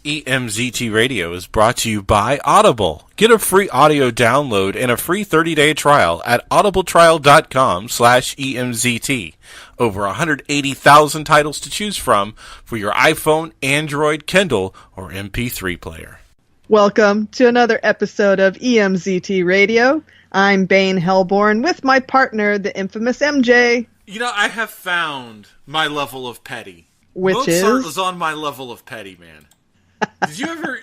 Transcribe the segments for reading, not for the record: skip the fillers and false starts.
EMZT Radio is brought to you by Audible. Get a free audio download and a free 30-day trial at audibletrial.com/EMZT. Over 180,000 titles to choose from for your iPhone, Android, Kindle, or MP3 player. Welcome to another episode of EMZT Radio. I'm Bane Hellborn with my partner, the infamous MJ. You know, I have found my level of petty. Which Mozart was on my level of petty, man. Did you ever...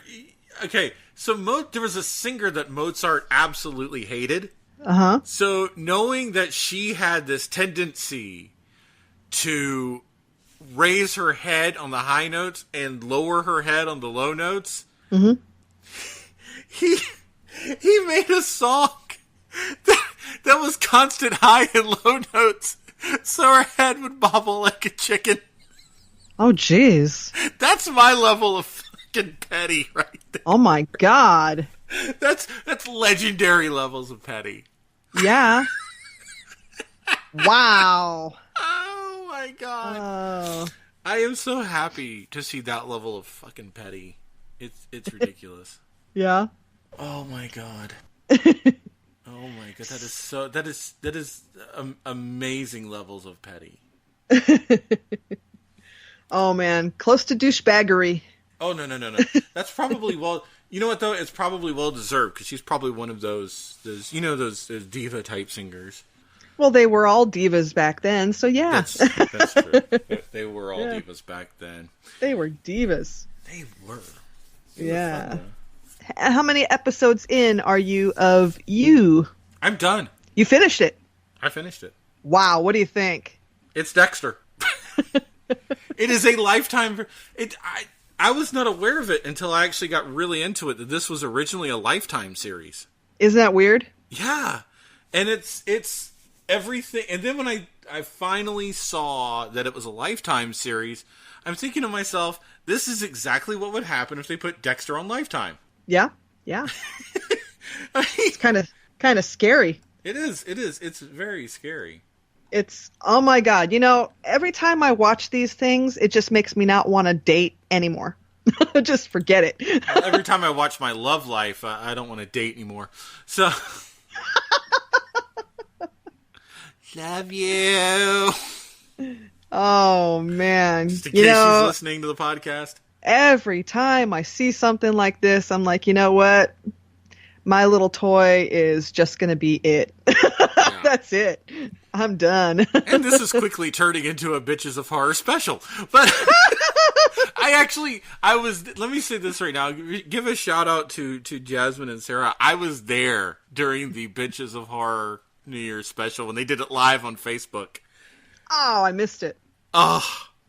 Okay, so there was a singer that Mozart absolutely hated. Uh-huh. So knowing that she had this tendency to raise her head on the high notes and lower her head on the low notes, mm-hmm. he made a song that was constant high and low notes, so her head would bobble like a chicken. Oh, jeez. That's my level of fucking petty right there. Oh, my God. That's legendary levels of petty. Yeah. Wow. Oh, my God. Oh. I am so happy to see that level of fucking petty. It's ridiculous. Yeah. Oh, my God. Oh, my God. That is amazing levels of petty. Oh, man. Close to douchebaggery. Oh, no. That's probably, well, you know what, though? It's probably well-deserved, because she's probably one of those diva-type singers. Well, they were all divas back then, so yeah. That's true. They were all divas back then. They were divas. They were. Yeah. How many episodes in are you of You? I'm done. You finished it? I finished it. Wow, what do you think? It's Dexter. It is a Lifetime... I was not aware of it until I actually got really into it, that this was originally a Lifetime series. Isn't that weird? Yeah. And it's everything... And then when I finally saw that it was a Lifetime series, I'm thinking to myself, this is exactly what would happen if they put Dexter on Lifetime. Yeah. It's kind of scary. It is. It's very scary. It's, oh my God. You know, every time I watch these things, it just makes me not want to date anymore. Just forget it. Every time I watch my love life, I don't want to date anymore. So, love you. Oh, man. Just in case she's listening to the podcast. Every time I see something like this, I'm like, you know what? My little toy is just going to be it. Yeah. That's it. I'm done. And this is quickly turning into a Bitches of Horror special. But let me say this right now. Give a shout out to Jasmine and Sarah. I was there during the Bitches of Horror New Year's special when they did it live on Facebook. Oh, I missed it. Oh,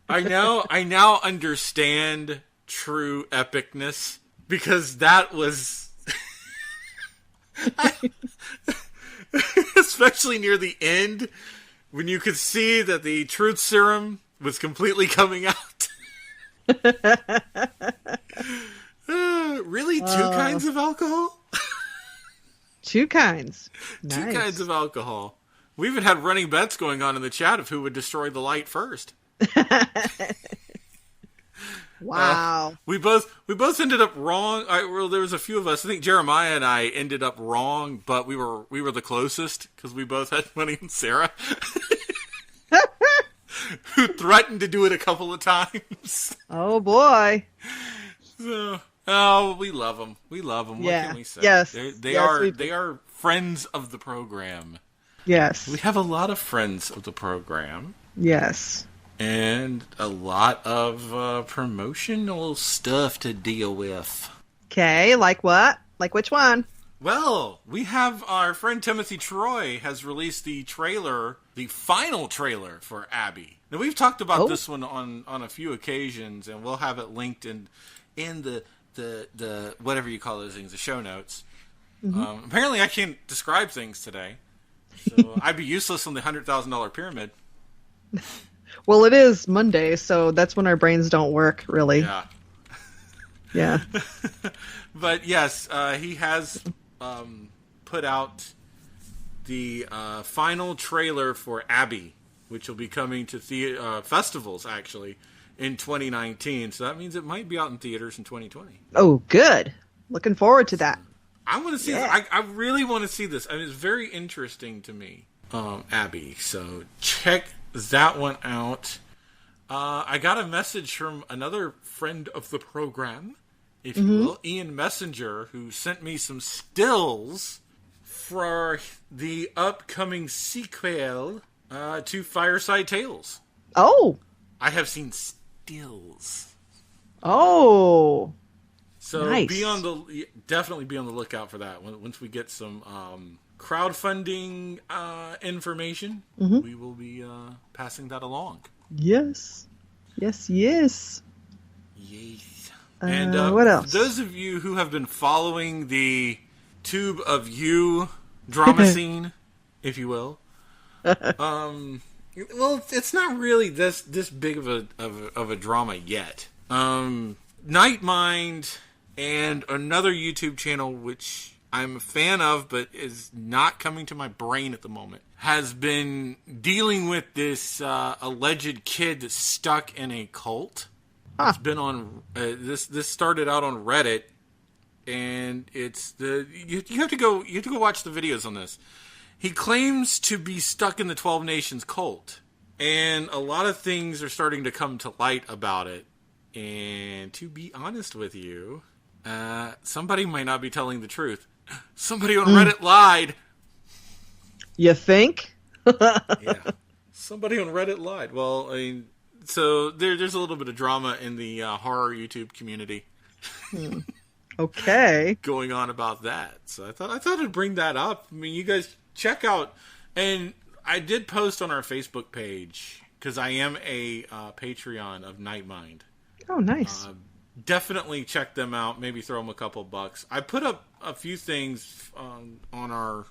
I now understand true epicness, because that was... especially near the end, when you could see that the truth serum was completely coming out. Really? Two kinds of alcohol? Two kinds. Nice. Two kinds of alcohol. We even had running bets going on in the chat of who would destroy the light first. Wow. We both ended up wrong. Well, there was a few of us. I think Jeremiah and I ended up wrong, but we were the closest, because we both had money on Sarah, who threatened to do it a couple of times. Oh boy. So, we love them. We love them. Yeah. What can we say? Yes. They are friends of the program. Yes. We have a lot of friends of the program. Yes. And a lot of promotional stuff to deal with. Okay, like what? Like which one? Well, we have our friend Timothy Troy has released the final trailer for Abby. Now, we've talked about this one on a few occasions, and we'll have it linked in the whatever you call those things, the show notes. Mm-hmm. Apparently, I can't describe things today, so I'd be useless on the $100,000 pyramid. Well, it is Monday, so that's when our brains don't work, really. Yeah. Yeah. But yes, he has put out the final trailer for Abby, which will be coming to festivals, actually, in 2019. So that means it might be out in theaters in 2020. Oh, good. Looking forward to that. I want to see this. I really want to see this. I mean, it's very interesting to me, Abby. So check that one out. I got a message from another friend of the program, if you will, Ian Messenger, who sent me some stills for the upcoming sequel to Fireside Tales. Oh. I have seen stills. Oh. So nice. Definitely be on the lookout for that. Once we get some crowdfunding information, we will be passing that along. Yes. Yes. And what else? Those of you who have been following the Tube of You drama scene, if you will, well, it's not really this big of a drama yet. Nightmind and another YouTube channel which I'm a fan of but is not coming to my brain at the moment has been dealing with this alleged kid that's stuck in a cult. It's been on this started out on Reddit, and it's you have to go watch the videos on this. He claims to be stuck in the 12 Nations cult, and a lot of things are starting to come to light about it. And to be honest with you, somebody might not be telling the truth. Somebody on Reddit lied. You think? Yeah. Somebody on Reddit lied. Well, I mean, so there's a little bit of drama in the horror YouTube community. Okay. Going on about that. So I thought I'd bring that up. I mean, you guys check out, and I did post on our Facebook page because I am a Patreon of Nightmind. Oh, nice. Definitely check them out. Maybe throw them a couple bucks. I put up a few things on our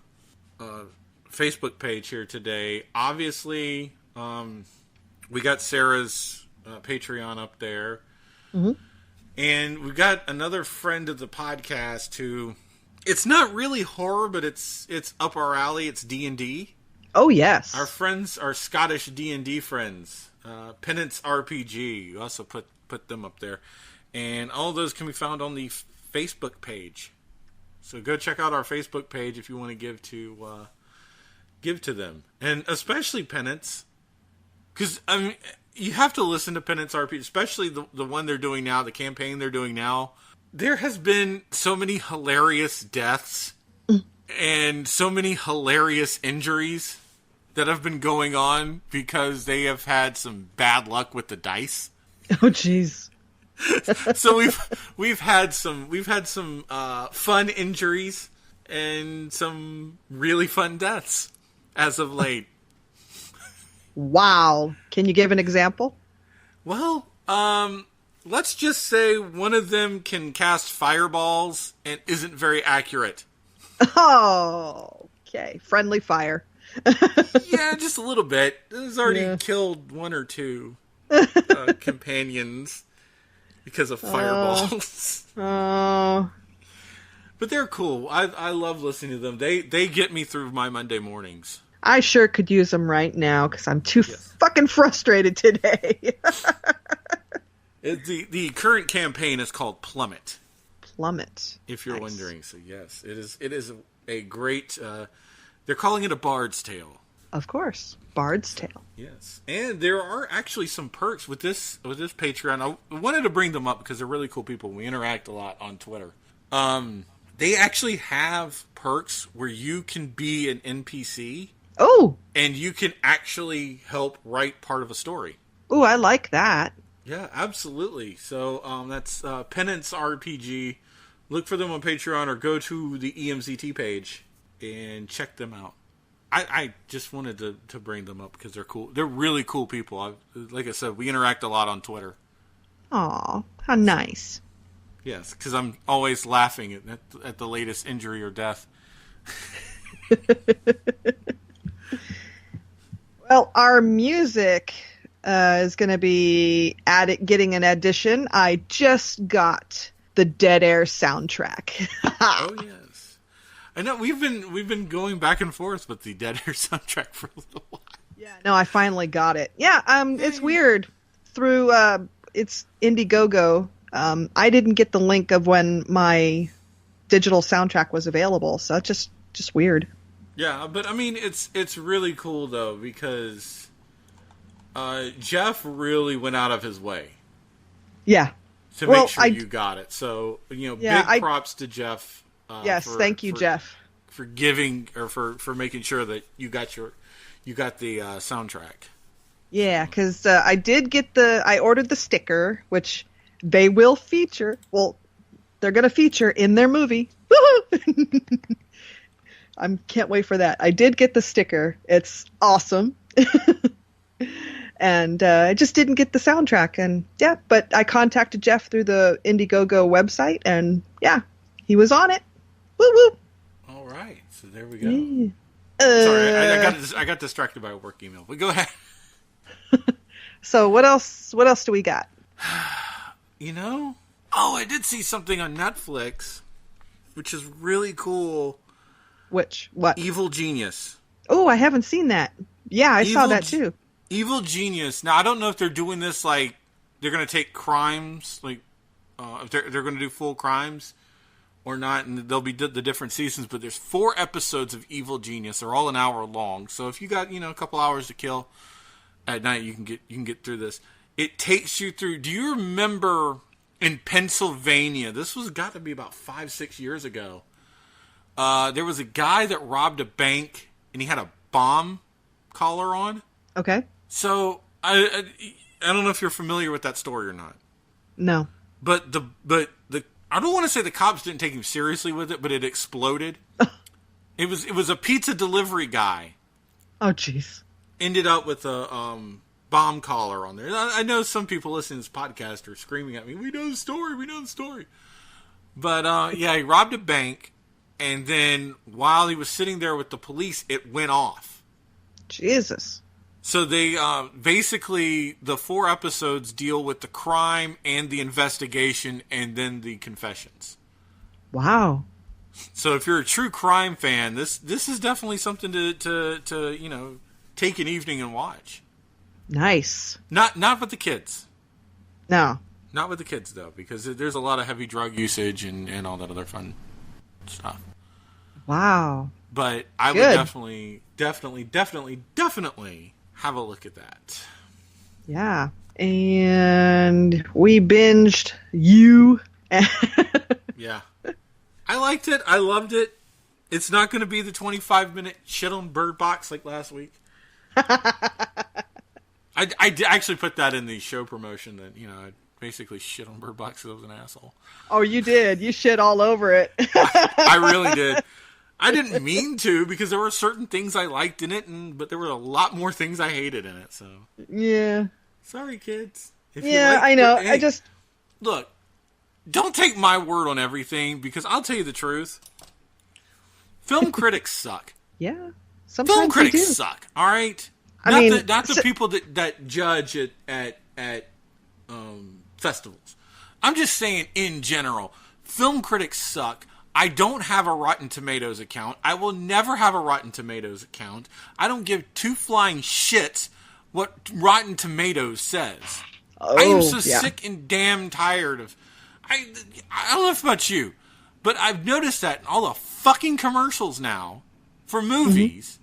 Facebook page here today. Obviously, we got Sarah's Patreon up there. And we got another friend of the podcast who, it's not really horror, but it's up our alley. It's D&D. Oh, yes. Our Scottish D&D friends, Penance RPG. You also put them up there. And all of those can be found on the Facebook page. So go check out our Facebook page if you want to give to them. And especially Penance. Because, I mean, you have to listen to Penance RPG, especially the one they're doing now, the campaign they're doing now. There has been so many hilarious deaths and so many hilarious injuries that have been going on because they have had some bad luck with the dice. Oh, jeez. So we've had some fun injuries and some really fun deaths as of late. Wow. Can you give an example? Well, let's just say one of them can cast fireballs and isn't very accurate. Oh, okay. Friendly fire. Yeah, just a little bit. It's already killed one or two companions because of fireballs. Oh. But they're cool. I love listening to them. They get me through my Monday mornings. I sure could use them right now because I'm too fucking frustrated today. The current campaign is called Plummet. Plummet. If you're wondering. So yes, it is a great, they're calling it a Bard's Tale. Of course. Bard's Tale. Yes. And there are actually some perks with this Patreon. I wanted to bring them up because they're really cool people. We interact a lot on Twitter. They actually have perks where you can be an NPC. Oh! And you can actually help write part of a story. Oh, I like that. Yeah, absolutely. So that's Penance RPG. Look for them on Patreon or go to the EMZT page and check them out. I just wanted to bring them up because they're cool. They're really cool people. Like I said, we interact a lot on Twitter. Aw, how nice. Yes, because I'm always laughing at the latest injury or death. Well, our music is going to be getting an addition. I just got the Dead Air soundtrack. Oh yes, I know we've been going back and forth with the Dead Air soundtrack for a little while. Yeah, no, I finally got it. Yeah, it's weird. through it's Indiegogo. I didn't get the link of when my digital soundtrack was available, so it's just weird. Yeah, but I mean, it's really cool though, because Jeff really went out of his way. Yeah. To make sure you got it. So, big props to Jeff. Yes, thank you, Jeff. For giving, or for making sure that you got the soundtrack. Yeah, because I did get I ordered the sticker, which they will feature. Well, they're going to feature in their movie. I can't wait for that. I did get the sticker. It's awesome. And I just didn't get the soundtrack. And yeah, but I contacted Jeff through the Indiegogo website, and yeah, he was on it. Woo woo. All right, so there we go. Sorry, I got distracted by a work email. But go ahead. So what else? What else do we got? I did see something on Netflix, which is really cool. What? Evil Genius. Oh, I haven't seen that. Yeah, I saw that too. Evil Genius. Now, I don't know if they're doing this like they're going to take crimes, like if they're going to do full crimes or not, and there'll be the different seasons. But there's 4 episodes of Evil Genius. They're all an hour long. So if you got a couple hours to kill at night, you can get through this. It takes you through. Do you remember in Pennsylvania? This was got to be about 5-6 years ago. There was a guy that robbed a bank, and he had a bomb collar on. Okay. So I don't know if you're familiar with that story or not. No. But the I don't want to say the cops didn't take him seriously with it, but it exploded. It was a pizza delivery guy. Oh, jeez. Ended up with a bomb collar on there. I know some people listening to this podcast are screaming at me, "We know the story." But yeah, he robbed a bank, and then while he was sitting there with the police, it went off. Jesus. So they basically, the 4 episodes deal with the crime and the investigation and then the confessions. Wow. So if you're a true crime fan, this is definitely something to take an evening and watch. Nice. Not with the kids. No. Not with the kids though, because there's a lot of heavy drug usage and all that other fun stuff. Wow. But I would definitely have a look at that. Yeah. And we binged You. Yeah. I liked it. I loved it. It's not going to be the 25-minute shit on Bird Box like last week. I did actually put that in the show promotion that, I basically shit on Bird Box because I was an asshole. Oh, you did. You shit all over it. I really did. I didn't mean to, because there were certain things I liked in it, but there were a lot more things I hated in it. So yeah, sorry, kids. I know. Hey, look. Don't take my word on everything, because I'll tell you the truth. Film critics suck. Yeah, sometimes film critics suck. All right, not the people that judge at festivals. I'm just saying in general, film critics suck. I don't have a Rotten Tomatoes account. I will never have a Rotten Tomatoes account. I don't give 2 flying shits what Rotten Tomatoes says. Oh, I am so sick and damn tired of... I don't know about you, but I've noticed that in all the fucking commercials now for movies,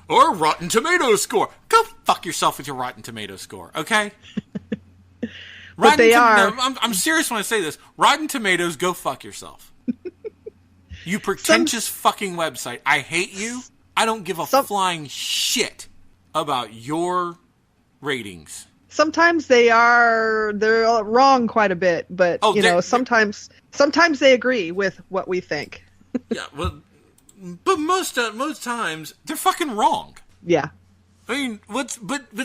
or Rotten Tomatoes score. Go fuck yourself with your Rotten Tomatoes score, okay? But they are... I'm serious when I say this. Rotten Tomatoes, go fuck yourself. You pretentious fucking website. I hate you. I don't give a flying shit about your ratings. Sometimes they're wrong quite a bit, but sometimes they agree with what we think. Yeah, well, but most times they're fucking wrong. Yeah. I mean, but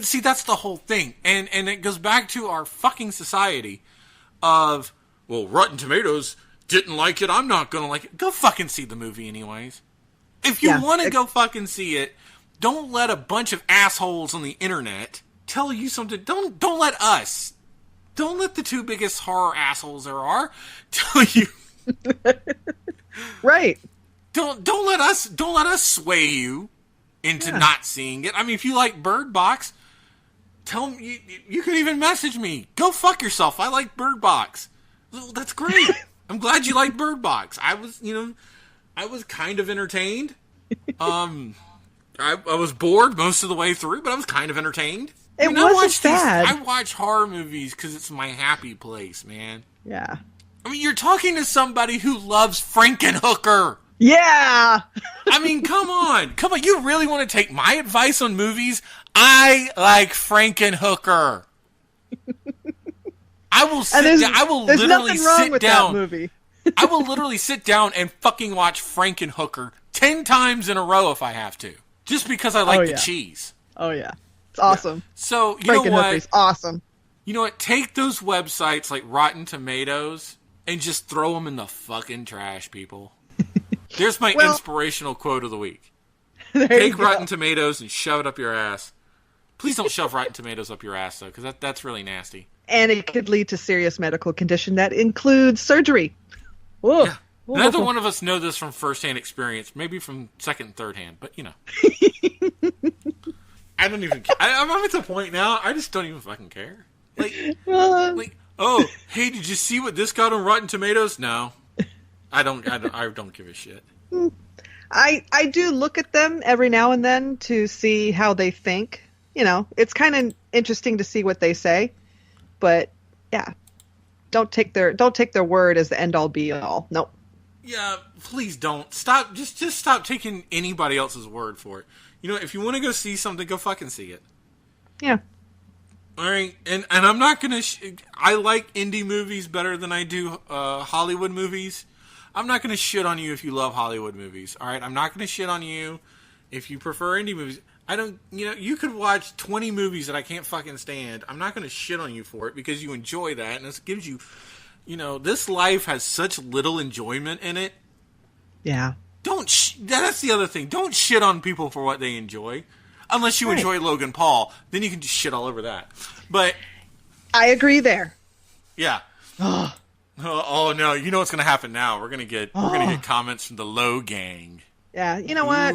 see, that's the whole thing, and it goes back to our fucking society of, well, Rotten Tomatoes didn't like it, I'm not gonna like it. Go fucking see the movie anyways. If you want to go fucking see it, don't let a bunch of assholes on the internet tell you something. Don't let the 2 biggest horror assholes there are tell you. Right. Don't let us sway you into not seeing it. I mean, if you like Bird Box, tell me. You could even message me. Go fuck yourself. I like Bird Box. Well, that's great. I'm glad you like Bird Box. I was kind of entertained. I was bored most of the way through, but I was kind of entertained. It wasn't bad. I watch horror movies because it's my happy place, man. Yeah. I mean, you're talking to somebody who loves Frankenhooker. Yeah. I mean, come on. Come on. You really want to take my advice on movies? I like Frankenhooker. I will sit down. I will literally sit down. Movie. I will literally sit down and fucking watch Frankenhooker 10 times in a row if I have to. Just because I like the cheese. Oh, yeah. It's awesome. Yeah. So, you know what? Frankenhooker's awesome. You know what? Take those websites like Rotten Tomatoes and just throw them in the fucking trash, people. There's my inspirational quote of the week. Take Rotten Tomatoes and shove it up your ass. Please don't shove Rotten Tomatoes up your ass, though, because that's really nasty. And it could lead to serious medical condition that includes surgery. Whoa. Yeah. Neither one of us know this from first-hand experience. Maybe from second and third-hand, but, you know. I don't even care. I'm at the point now, I just don't even fucking care. Like, oh, hey, did you see what this got on Rotten Tomatoes? No. I don't give a shit. I do look at them every now and then to see how they think. You know, it's kind of interesting to see what they say. But, yeah. Don't take their word as the end-all be-all. Nope. Yeah, please don't. Stop. Just stop taking anybody else's word for it. You know, if you want to go see something, go fucking see it. Yeah. All right, and I'm not gonna. I like indie movies better than I do Hollywood movies. I'm not gonna shit on you if you love Hollywood movies. All right, I'm not gonna shit on you if you prefer indie movies. I don't. You know, you could watch 20 movies that I can't fucking stand. I'm not gonna shit on you for it because you enjoy that, and this gives you. You know, this life has such little enjoyment in it. Yeah. That's the other thing. Don't shit on people for what they enjoy. Unless you enjoy Logan Paul. Then you can just shit all over that. But I agree there. Yeah. Oh, no. You know what's going to happen now. We're going to get comments from the Low Gang. Yeah. You know what?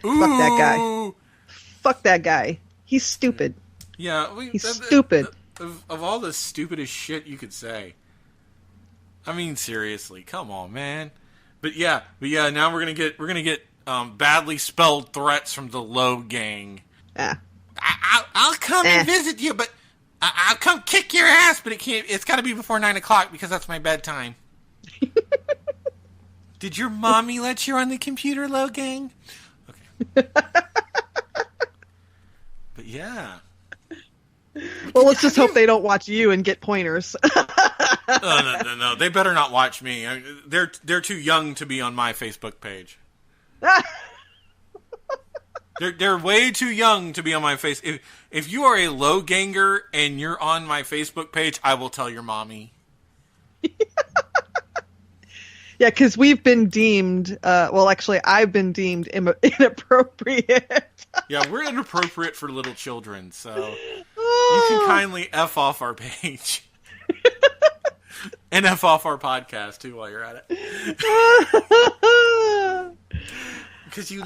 Fuck that guy. Fuck that guy. He's stupid. Yeah. He's stupid. Of all the stupidest shit you could say. I mean, seriously, come on, man. But yeah, now we're gonna get badly spelled threats from the Low Gang. Yeah. I'll come and visit you, but I'll come kick your ass. But it's got to be before 9:00 because that's my bedtime. Did your mommy let you on the computer, Low Gang? Okay. But yeah. Well, let's just hope they don't watch you and get pointers. No. They better not watch me. They're too young to be on my Facebook page. They're way too young to be on my face. If you are a Low Ganger and you're on my Facebook page, I will tell your mommy. Yeah, because we've been deemed. Actually, I've been deemed inappropriate. Yeah, we're inappropriate for little children, so you can kindly F off our page. And F off our podcast, too, while you're at it. Because you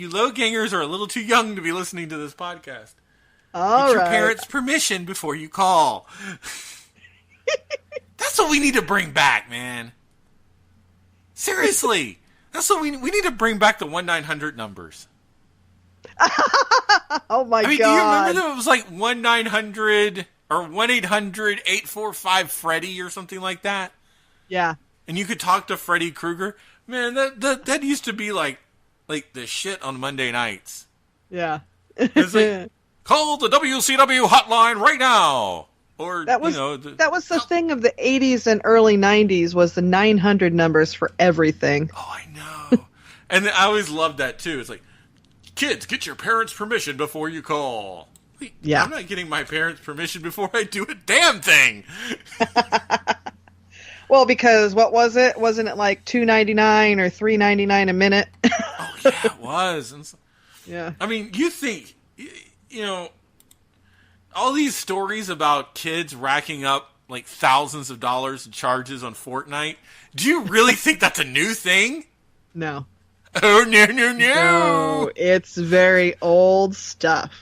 low gangers are a little too young to be listening to this podcast. Get your parents' permission before you call. That's what we need to bring back, man. Seriously. That's what we need to bring back the 1-900 numbers. Oh my God. Do you remember that it was like 1-900 or 1-800-845-FREDDY or something like that? Yeah. And you could talk to Freddy Krueger. Man, that used to be like the shit on Monday nights. Yeah. It's like, call the WCW hotline right now. Or that was the thing of the 80s and early 90s was the 900 numbers for everything. Oh, I know. And I always loved that too. It's like, kids, get your parents' permission before you call. Wait, yeah. I'm not getting my parents' permission before I do a damn thing. Well, because what was it? Wasn't it like $2.99 or $3.99 a minute? Oh yeah, it was. Yeah. I mean, you think, all these stories about kids racking up like thousands of dollars in charges on Fortnite. Do you really think that's a new thing? No. Oh, no. No, it's very old stuff.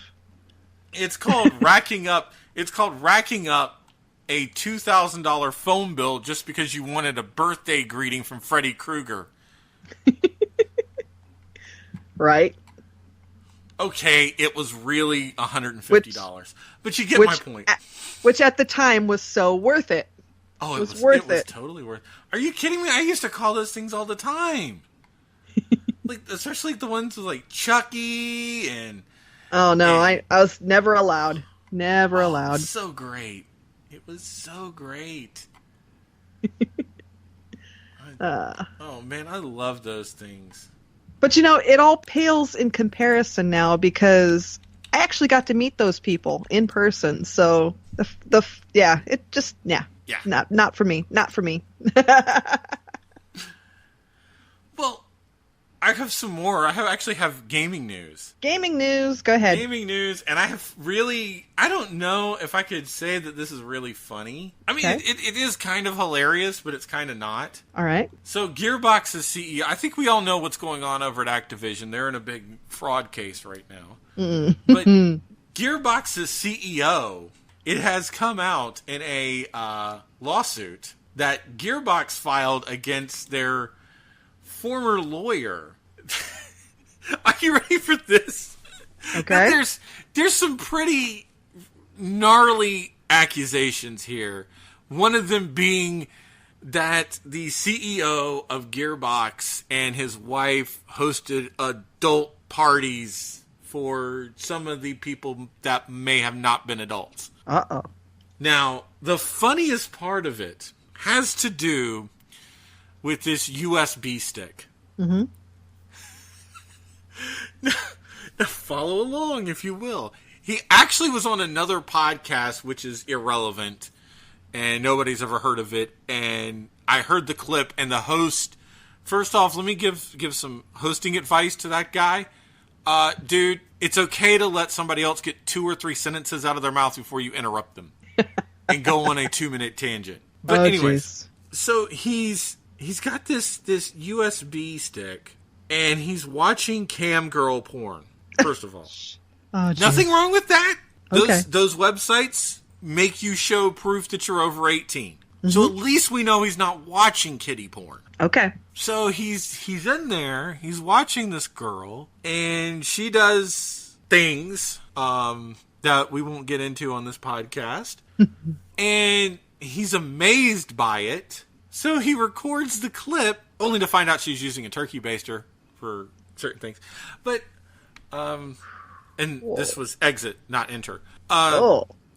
It's called racking up. It's called racking up a $2,000 phone bill just because you wanted a birthday greeting from Freddy Krueger. Right. Okay, it was really $150, but you get my point. Which at the time was so worth it. Oh, it was totally worth it. Are you kidding me? I used to call those things all the time. Like, especially the ones with, like, Chucky and... Oh, no, I was never allowed. Never allowed. It was so great. It was so great. Oh, man, I love those things. But, you know, it all pales in comparison now because I actually got to meet those people in person. So, it just, not for me. Not for me. Well, I have some more. I actually have gaming news. Gaming news. Go ahead. Gaming news, and I don't know if I could say that this is really funny. I mean, it is kind of hilarious, but it's kind of not. All right. So Gearbox's CEO, I think we all know what's going on over at Activision. They're in a big fraud case right now. But Gearbox's CEO, it has come out in a lawsuit that Gearbox filed against their former lawyer. Are you ready for this? Okay. There's some pretty gnarly accusations here. One of them being that the CEO of Gearbox and his wife hosted adult parties for some of the people that may have not been adults. Uh-oh. Now, the funniest part of it has to do with this USB stick. Mm-hmm. Now, follow along, if you will. He actually was on another podcast, which is irrelevant, and nobody's ever heard of it. And I heard the clip, and the host... First off, let me give some hosting advice to that guy. Dude, it's okay to let somebody else get 2 or 3 sentences out of their mouth before you interrupt them and go on a 2-minute tangent. But anyways, so he's got this USB stick, and he's watching cam girl porn, first of all. Nothing wrong with that. Those websites make you show proof that you're over 18. Mm-hmm. So at least we know he's not watching kiddie porn. Okay. So he's in there, he's watching this girl, and she does things that we won't get into on this podcast. And he's amazed by it. So he records the clip, only to find out she's using a turkey baster for certain things. But, this was exit, not enter.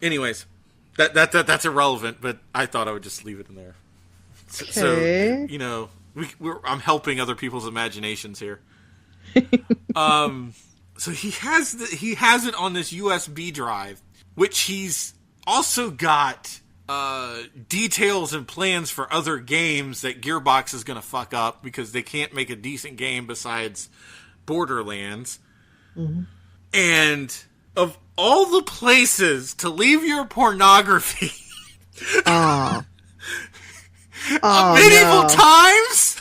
Anyways, that's irrelevant, but I thought I would just leave it in there. Okay. So you know, I'm helping other people's imaginations here. So he has it on this USB drive, which he's also got details and plans for other games that Gearbox is going to fuck up because they can't make a decent game besides Borderlands. Mm-hmm. And of all the places to leave your pornography, medieval times.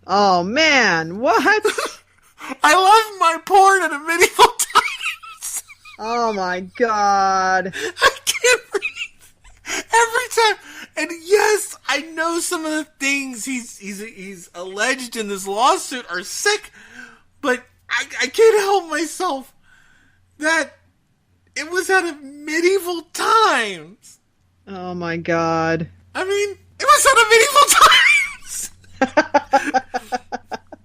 Oh man, what? I love my porn at a medieval times. Oh my god. I can't breathe every time. And yes, I know some of the things he's alleged in this lawsuit are sick, but I can't help myself that it was at a medieval times. Oh my god. I mean, it was at a medieval times.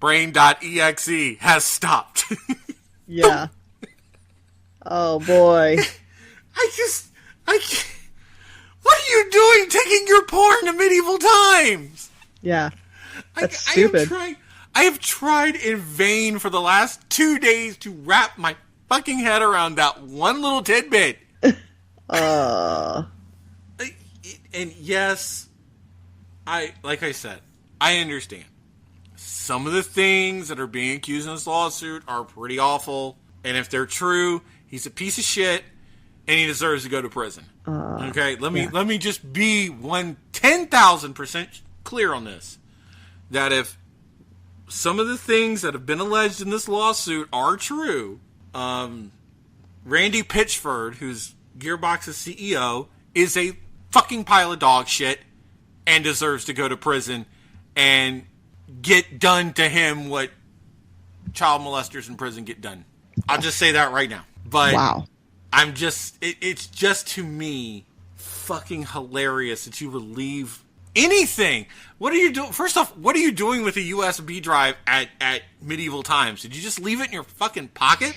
Brain.exe has stopped. Yeah. Oh boy. I can't. What are you doing taking your porn to medieval times? Yeah. That's stupid. I have tried in vain for the last 2 days to wrap my fucking head around that one little tidbit. And yes, like I said, I understand. Some of the things that are being accused in this lawsuit are pretty awful. And if they're true, he's a piece of shit and he deserves to go to prison. Okay, let me just be 10,000% clear on this. That if some of the things that have been alleged in this lawsuit are true, Randy Pitchford, who's Gearbox's CEO, is a fucking pile of dog shit and deserves to go to prison and get done to him what child molesters in prison get done. I'll just say that right now. But wow. It's just to me fucking hilarious that you would leave anything. What are you doing? First off, what are you doing with a USB drive at medieval times? Did you just leave it in your fucking pocket?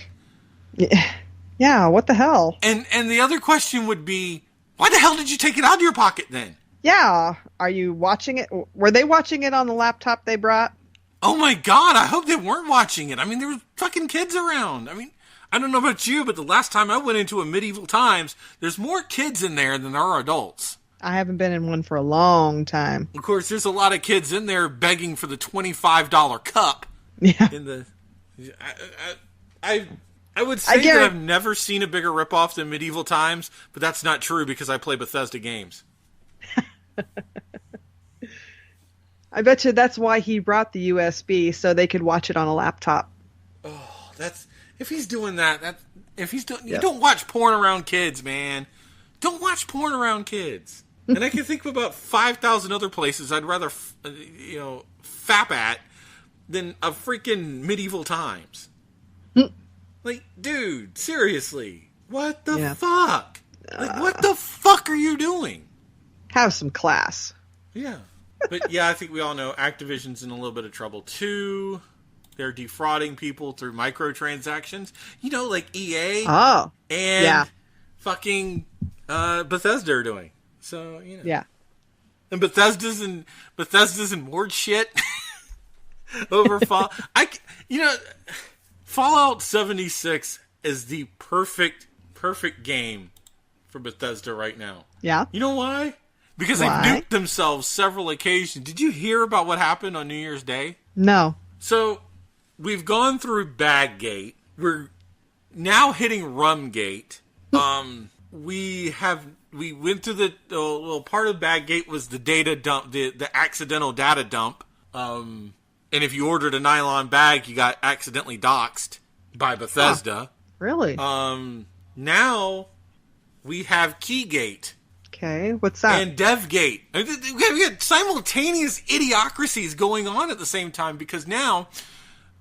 Yeah, what the hell? And the other question would be, why the hell did you take it out of your pocket then? Yeah, are you watching it? Were they watching it on the laptop they brought? Oh my god, I hope they weren't watching it. I mean, there were fucking kids around. I mean, I don't know about you, but the last time I went into a medieval times, there's more kids in there than there are adults. I haven't been in one for a long time. Of course, there's a lot of kids in there begging for the $25 cup. Yeah. In the, I would say that I've never seen a bigger ripoff than medieval times, but that's not true because I play Bethesda games. I bet you that's why he brought the USB, so they could watch it on a laptop. Oh, if he's doing that, you don't watch porn around kids, man. Don't watch porn around kids. And I can think of about 5,000 other places I'd rather, fap at than a freaking medieval times. Like, dude, seriously, what the fuck? Like, what the fuck are you doing? Have some class. Yeah. But yeah, I think we all know Activision's in a little bit of trouble too. They're defrauding people through microtransactions. Like EA and fucking Bethesda are doing. So, Yeah. And Bethesda's in more shit over Fallout 76 is the perfect game for Bethesda right now. Yeah. You know why? Because they've nuked themselves several occasions. Did you hear about what happened on New Year's Day? No. So, we've gone through Baggate. We're now hitting Rumgate. We went through the part of Baggate was the data dump, the accidental data dump. And if you ordered a nylon bag, you got accidentally doxxed by Bethesda. Really? Now we have Keygate. Okay, what's that? And DevGate. We got simultaneous idiocracies going on at the same time because now,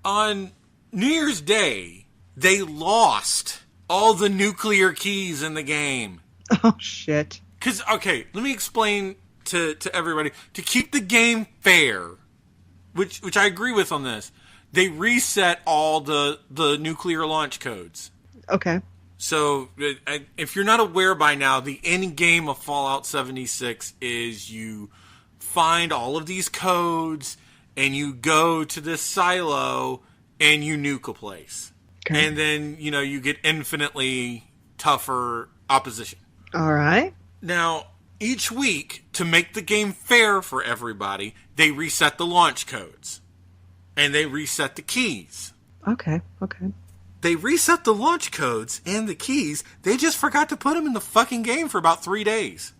on New Year's Day, they lost all the nuclear keys in the game. Oh, shit. Because, okay, let me explain to everybody. To keep the game fair, which I agree with on this, they reset all the nuclear launch codes. Okay. So, if you're not aware by now, the end game of Fallout 76 is you find all of these codes, and you go to this silo, and you nuke a place. Okay. And then, you get infinitely tougher opposition. All right. Now, each week, to make the game fair for everybody, they reset the launch codes. And they reset the keys. Okay. They reset the launch codes and the keys. They just forgot to put them in the fucking game for about 3 days.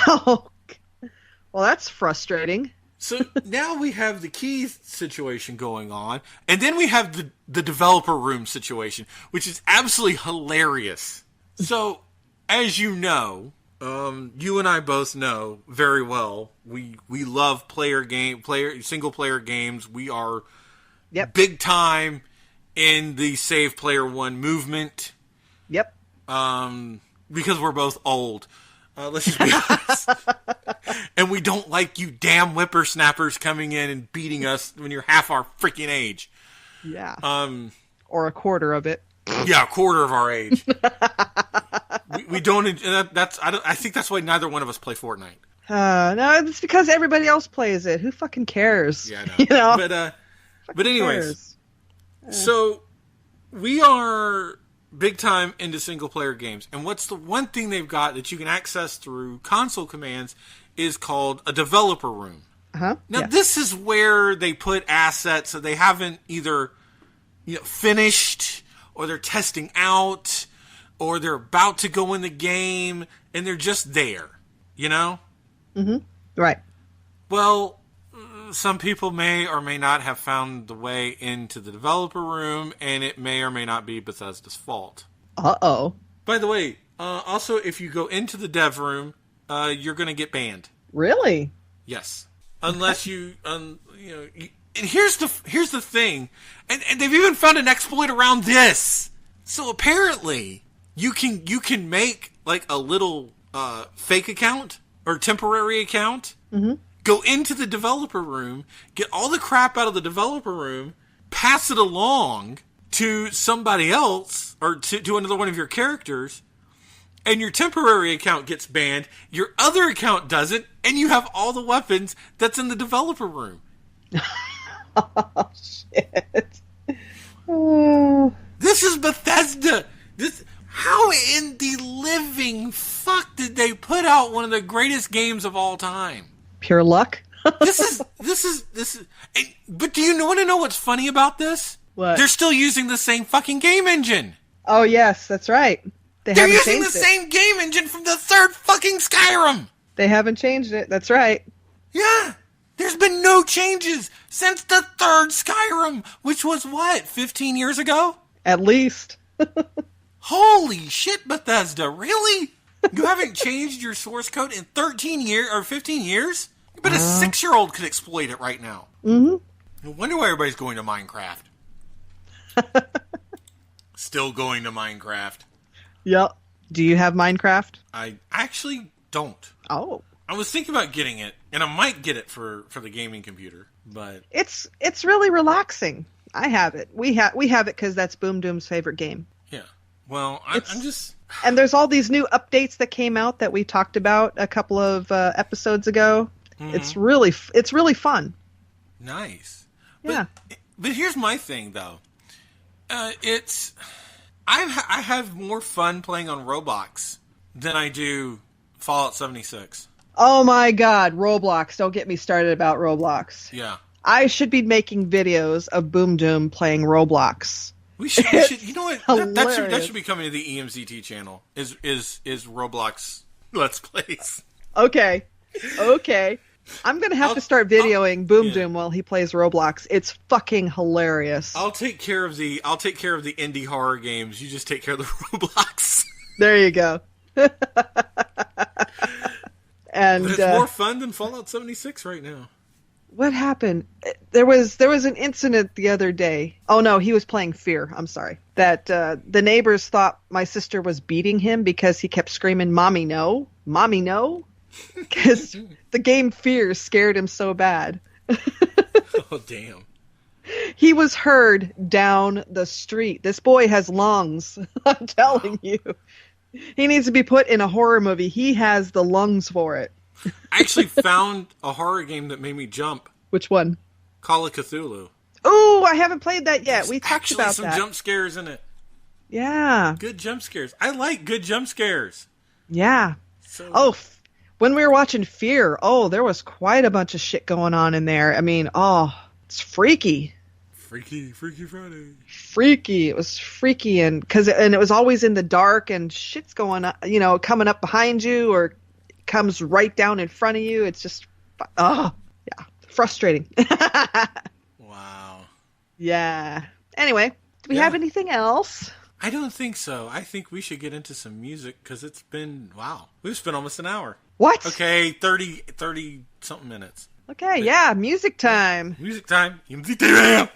Oh, well, that's frustrating. So now we have the keys situation going on, and then we have the developer room situation, which is absolutely hilarious. So, as you know, you and I both know very well, we love single player games. We are big time in the save player one movement. Yep. Because we're both old. Let's just be honest. And we don't like you damn whippersnappers coming in and beating us when you're half our freaking age. Yeah. Or a quarter of it. Yeah, a quarter of our age. we don't. I think that's why neither one of us play Fortnite. No, it's because everybody else plays it. Who fucking cares? Yeah, I know. But anyways. So, we are big time into single player games. And what's the one thing they've got that you can access through console commands is called a developer room. Uh-huh. Now, this is where they put assets that they haven't either finished, or they're testing out, or they're about to go in the game, and they're just there, Mm-hmm. Right. Well, some people may or may not have found the way into the developer room, and it may or may not be Bethesda's fault. Uh-oh. By the way, also, if you go into the dev room, you're going to get banned. Really? Yes. Unless you, and here's the thing, and they've even found an exploit around this. So apparently, you can make like a little fake account or temporary account. Mm-hmm. Go into the developer room, get all the crap out of the developer room, pass it along to somebody else or to another one of your characters, and your temporary account gets banned, your other account doesn't, and you have all the weapons that's in the developer room. Oh, shit. Oh. This is Bethesda. How in the living fuck did they put out one of the greatest games of all time? Pure luck? This is. But do you want to know what's funny about this? What? They're still using the same fucking game engine. Oh, yes, that's right. They're using the same game engine from the third fucking Skyrim. They haven't changed it. That's right. Yeah. There's been no changes since the third Skyrim, which was what, 15 years ago? At least. Holy shit, Bethesda, really? You haven't changed your source code in 13 years or 15 years? But a 6-year-old could exploit it right now. Mm-hmm. No wonder why everybody's going to Minecraft. Still going to Minecraft. Yep. Do you have Minecraft? I actually don't. Oh. I was thinking about getting it, and I might get it for the gaming computer, but It's really relaxing. I have it. We have it because that's Boom Doom's favorite game. yeah. Well, I'm just... And there's all these new updates that came out that we talked about a couple of episodes ago. Mm-hmm. It's really fun. Nice. Yeah. But here's my thing, though. I have more fun playing on Roblox than I do Fallout 76. Oh my God, Roblox! Don't get me started about Roblox. Yeah. I should be making videos of Boom Doom playing Roblox. We should. You know what? That should be coming to the EMCT channel. Is Roblox Let's Plays? Okay. I'm gonna have to start videoing Boom Doom while he plays Roblox. It's fucking hilarious. I'll take care of the indie horror games. You just take care of the Roblox. There you go. And but it's more fun than Fallout 76 right now. What happened? There was an incident the other day. Oh no, he was playing Fear. I'm sorry. That the neighbors thought my sister was beating him because he kept screaming, "Mommy, no! Mommy, no!" Because the game Fear scared him so bad. Oh, damn. He was heard down the street. This boy has lungs. I'm telling you. He needs to be put in a horror movie. He has the lungs for it. I actually found a horror game that made me jump. Which one? Call of Cthulhu. Oh, I haven't played that yet. There's we talked about some jump scares in it. Yeah. Good jump scares. I like good jump scares. Yeah. So... when we were watching Fear, there was quite a bunch of shit going on in there. I mean, it's freaky. Freaky Friday. Freaky. It was freaky, and it was always in the dark, and shit's going on, coming up behind you or comes right down in front of you. It's just, yeah, frustrating. Wow. Yeah. Anyway, do we have anything else? I don't think so. I think we should get into some music because it's been, we've spent almost an hour. What? Okay, 30 something minutes. Okay, yeah, music time. Music time. Music time.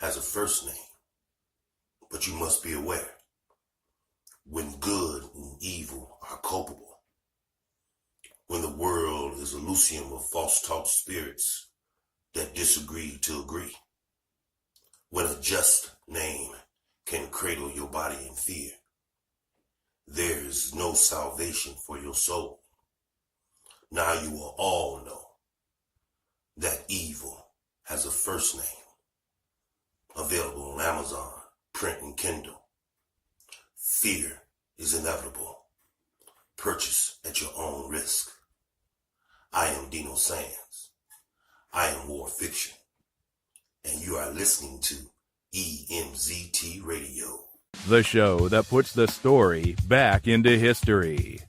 has a first name, but you must be aware. When good and evil are culpable, when the world is a Elysium of false-talk spirits that disagree to agree, when a just name can cradle your body in fear, there is no salvation for your soul. Now you will all know that evil has a first name. Available on Amazon, print, and Kindle. Fear is inevitable. Purchase at your own risk. I am Dino Sands. I am War Fiction. And you are listening to EMZT Radio. The show that puts the story back into history.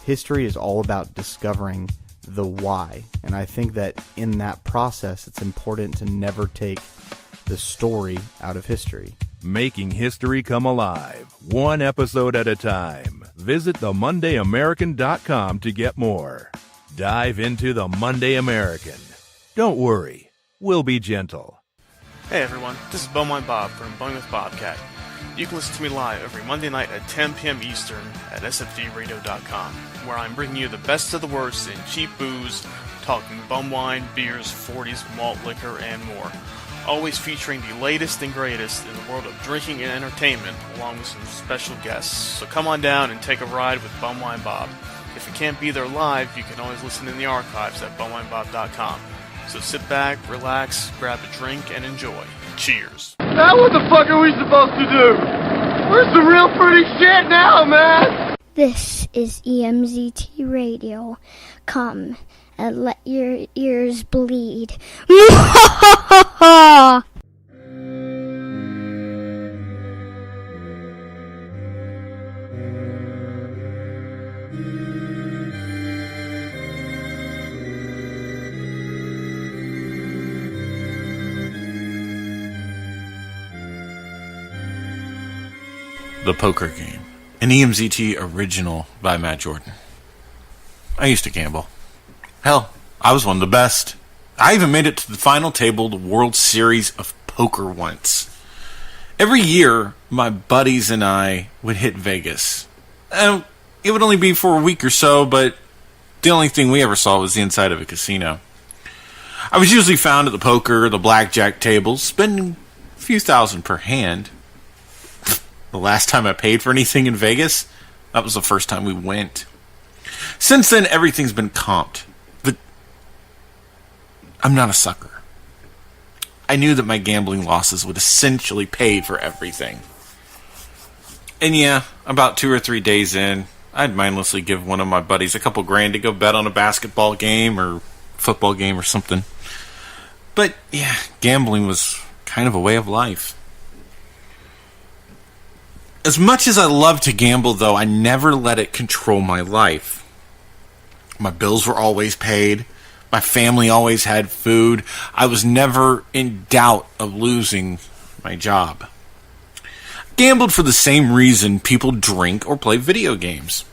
History is all about discovering the why. And I think that in that process, it's important to never take the story out of history. Making history come alive, one episode at a time. Visit theMondayAmerican.com to get more. Dive into the Monday American. Don't worry, we'll be gentle. Hey everyone, this is Bowman Bob from Bowling with Bobcat. You can listen to me live every Monday night at 10 p.m. Eastern at sfdradio.com, where I'm bringing you the best of the worst in cheap booze, talking bum wine, beers, 40s, malt liquor, and more. Always featuring the latest and greatest in the world of drinking and entertainment, along with some special guests. So come on down and take a ride with Bumwine Bob. If you can't be there live, you can always listen in the archives at bumwinebob.com. So sit back, relax, grab a drink, and enjoy. Cheers. Now what the fuck are we supposed to do? We're some real pretty shit now, man! This is EMZT Radio. Come and let your ears bleed. The Poker Game, an EMZT original by Matt Jordan. I used to gamble. Hell, I was one of the best. I even made it to the final table of the World Series of Poker once. Every year, my buddies and I would hit Vegas. It would only be for a week or so, but the only thing we ever saw was the inside of a casino. I was usually found at the poker or the blackjack tables, spending a few thousand per hand. The last time I paid for anything in Vegas, that was the first time we went. Since then, everything's been comped. But I'm not a sucker. I knew that my gambling losses would essentially pay for everything. And yeah, about 2 or 3 days in, I'd mindlessly give one of my buddies a couple grand to go bet on a basketball game or football game or something. But yeah, gambling was kind of a way of life. As much as I love to gamble, though, I never let it control my life. My bills were always paid. My family always had food. I was never in doubt of losing my job. I gambled for the same reason people drink or play video games.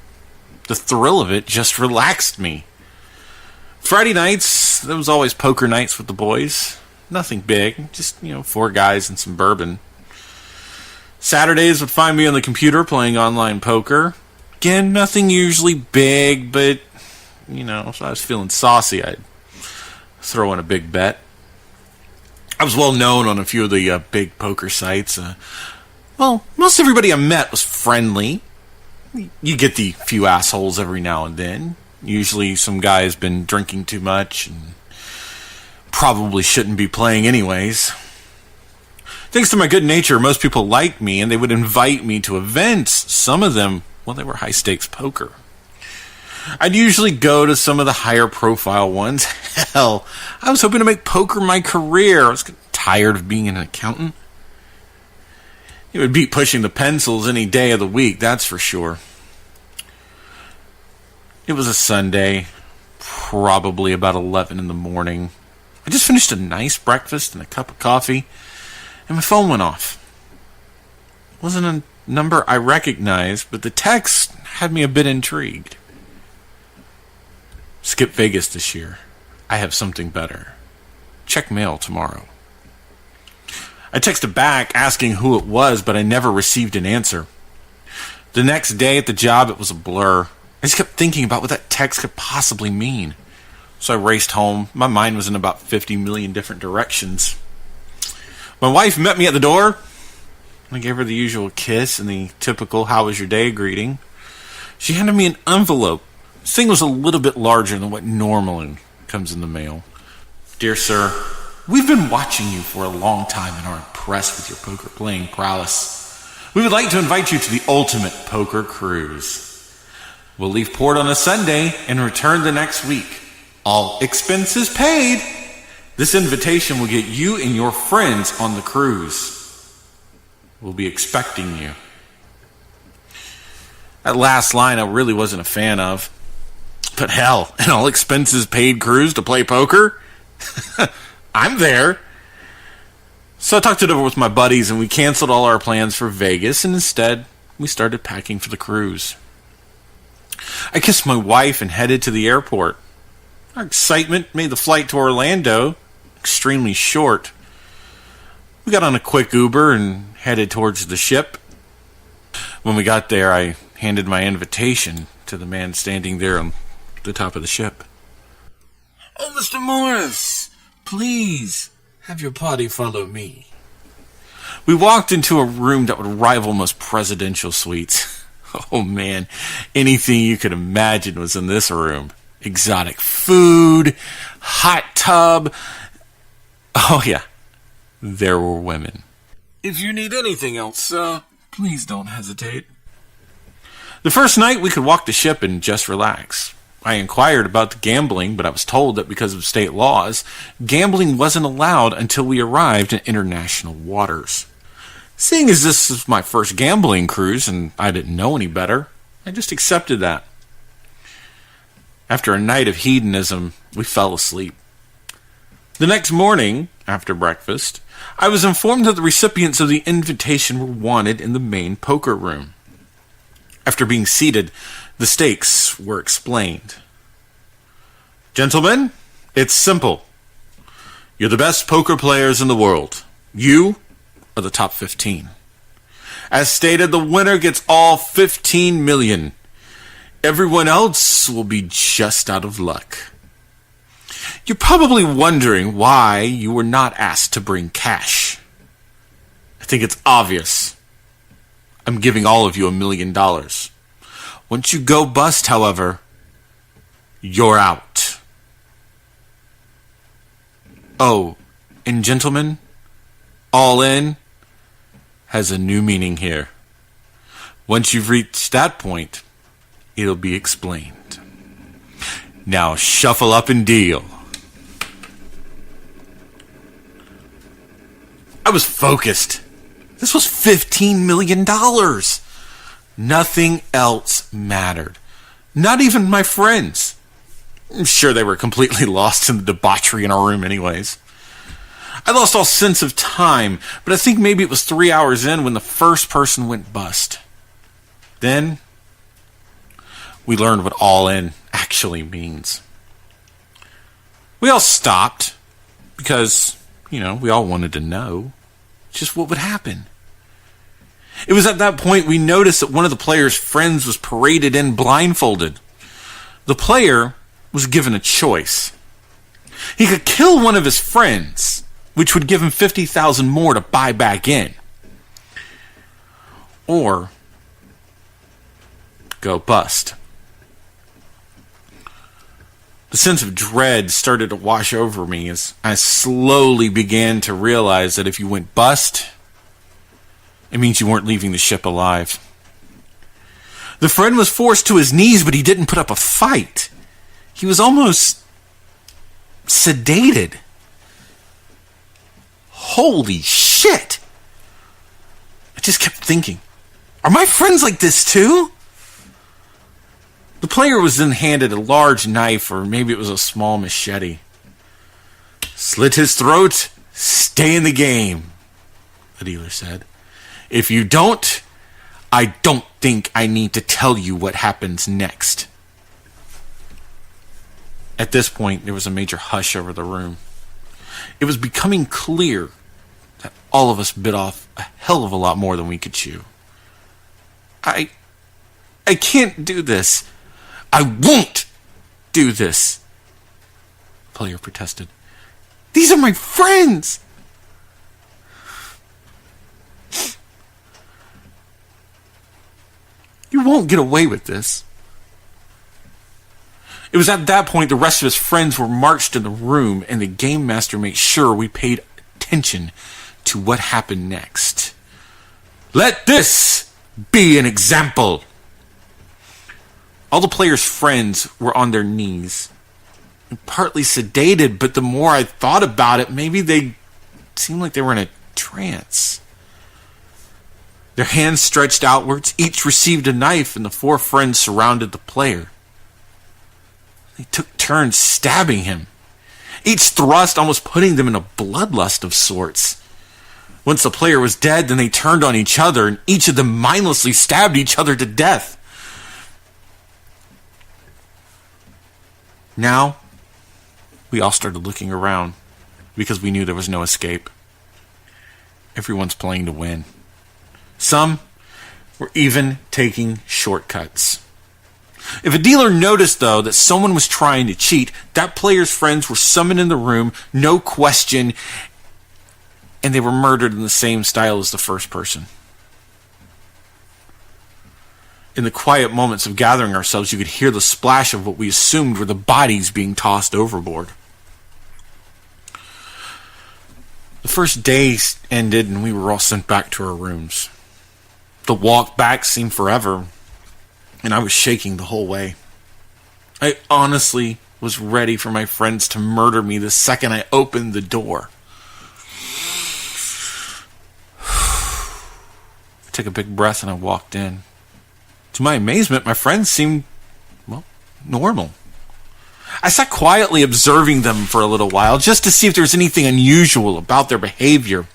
The thrill of it just relaxed me. Friday nights, there was always poker nights with the boys. Nothing big, just, 4 guys and some bourbon. Saturdays would find me on the computer playing online poker. Again, nothing usually big, but, if I was feeling saucy, I'd throw in a big bet. I was well known on a few of the big poker sites. Most everybody I met was friendly. You get the few assholes every now and then. Usually some guy has been drinking too much and probably shouldn't be playing anyways. Thanks to my good nature, most people liked me, and they would invite me to events. Some of them, they were high-stakes poker. I'd usually go to some of the higher-profile ones. Hell, I was hoping to make poker my career. I was tired of being an accountant. It would beat pushing the pencils any day of the week, that's for sure. It was a Sunday, probably about 11 in the morning. I just finished a nice breakfast and a cup of coffee, and my phone went off. It wasn't a number I recognized, but the text had me a bit intrigued. Skip Vegas this year. I have something better. Check mail tomorrow. I texted back asking who it was, but I never received an answer. The next day at the job, it was a blur. I just kept thinking about what that text could possibly mean. So I raced home. My mind was in about 50 million different directions. My wife met me at the door. I gave her the usual kiss and the typical "how was your day" greeting. She handed me an envelope. This thing was a little bit larger than what normally comes in the mail. "Dear sir, we've been watching you for a long time and are impressed with your poker playing prowess. We would like to invite you to the ultimate poker cruise. We'll leave port on a Sunday and return the next week. All expenses paid. This invitation will get you and your friends on the cruise. We'll be expecting you." That last line I really wasn't a fan of. But hell, an all expenses paid cruise to play poker? I'm there. So I talked it over with my buddies and we canceled all our plans for Vegas, and instead we started packing for the cruise. I kissed my wife and headed to the airport. Our excitement made the flight to Orlando extremely short. We got on a quick Uber and headed towards the ship. When we got there, I handed my invitation to the man standing there on the top of the ship. "Oh, Mr. Morris, please have your party follow me." We walked into a room that would rival most presidential suites. Oh man, anything you could imagine was in this room. Exotic food, hot tub. Oh yeah, there were women. "If you need anything else, please don't hesitate." The first night we could walk the ship and just relax. I inquired about the gambling, but I was told that because of state laws, gambling wasn't allowed until we arrived in international waters. Seeing as this was my first gambling cruise and I didn't know any better, I just accepted that. After a night of hedonism, we fell asleep. The next morning, after breakfast, I was informed that the recipients of the invitation were wanted in the main poker room. After being seated, the stakes were explained. "Gentlemen, it's simple. You're the best poker players in the world. You are the top 15. As stated, the winner gets all 15 million. Everyone else will be just out of luck. You're probably wondering why you were not asked to bring cash. I think it's obvious. I'm giving all of you $1 million. Once you go bust, however, you're out. Oh, and gentlemen, all in has a new meaning here. Once you've reached that point, it'll be explained. Now shuffle up and deal." I was focused. This was $15 million. Nothing else mattered. Not even my friends. I'm sure they were completely lost in the debauchery in our room anyways. I lost all sense of time, but I think maybe it was 3 hours in when the first person went bust. Then, we learned what all in actually means. We all stopped because, we all wanted to know just what would happen. It was at that point we noticed that one of the player's friends was paraded in blindfolded. The player was given a choice. He could kill one of his friends, which would give him 50,000 more to buy back in. Or go bust. The sense of dread started to wash over me as I slowly began to realize that if you went bust, it means you weren't leaving the ship alive. The friend was forced to his knees, but he didn't put up a fight. He was almost sedated. Holy shit! I just kept thinking, are my friends like this too? The player was then handed a large knife, or maybe it was a small machete. "Slit his throat, stay in the game," the dealer said. "If you don't, I don't think I need to tell you what happens next." At this point, there was a major hush over the room. It was becoming clear that all of us bit off a hell of a lot more than we could chew. I can't do this. I won't do this, the player protested. These are my friends. You won't get away with this. It was at that point the rest of his friends were marched in the room, and the game master made sure we paid attention to what happened next. Let this be an example. All the players' friends were on their knees, partly sedated, but the more I thought about it, maybe they seemed like they were in a trance. Their hands stretched outwards, each received a knife, and the 4 friends surrounded the player. They took turns stabbing him, each thrust almost putting them in a bloodlust of sorts. Once the player was dead, then they turned on each other, and each of them mindlessly stabbed each other to death. Now, we all started looking around, because we knew there was no escape. Everyone's playing to win. Some were even taking shortcuts. If a dealer noticed, though, that someone was trying to cheat, that player's friends were summoned in the room, no question, and they were murdered in the same style as the first person. In the quiet moments of gathering ourselves, you could hear the splash of what we assumed were the bodies being tossed overboard. The first day ended and we were all sent back to our rooms. The walk back seemed forever, and I was shaking the whole way. I honestly was ready for my friends to murder me the second I opened the door. I took a big breath and I walked in. To my amazement, my friends seemed, well, normal. I sat quietly observing them for a little while just to see if there was anything unusual about their behavior.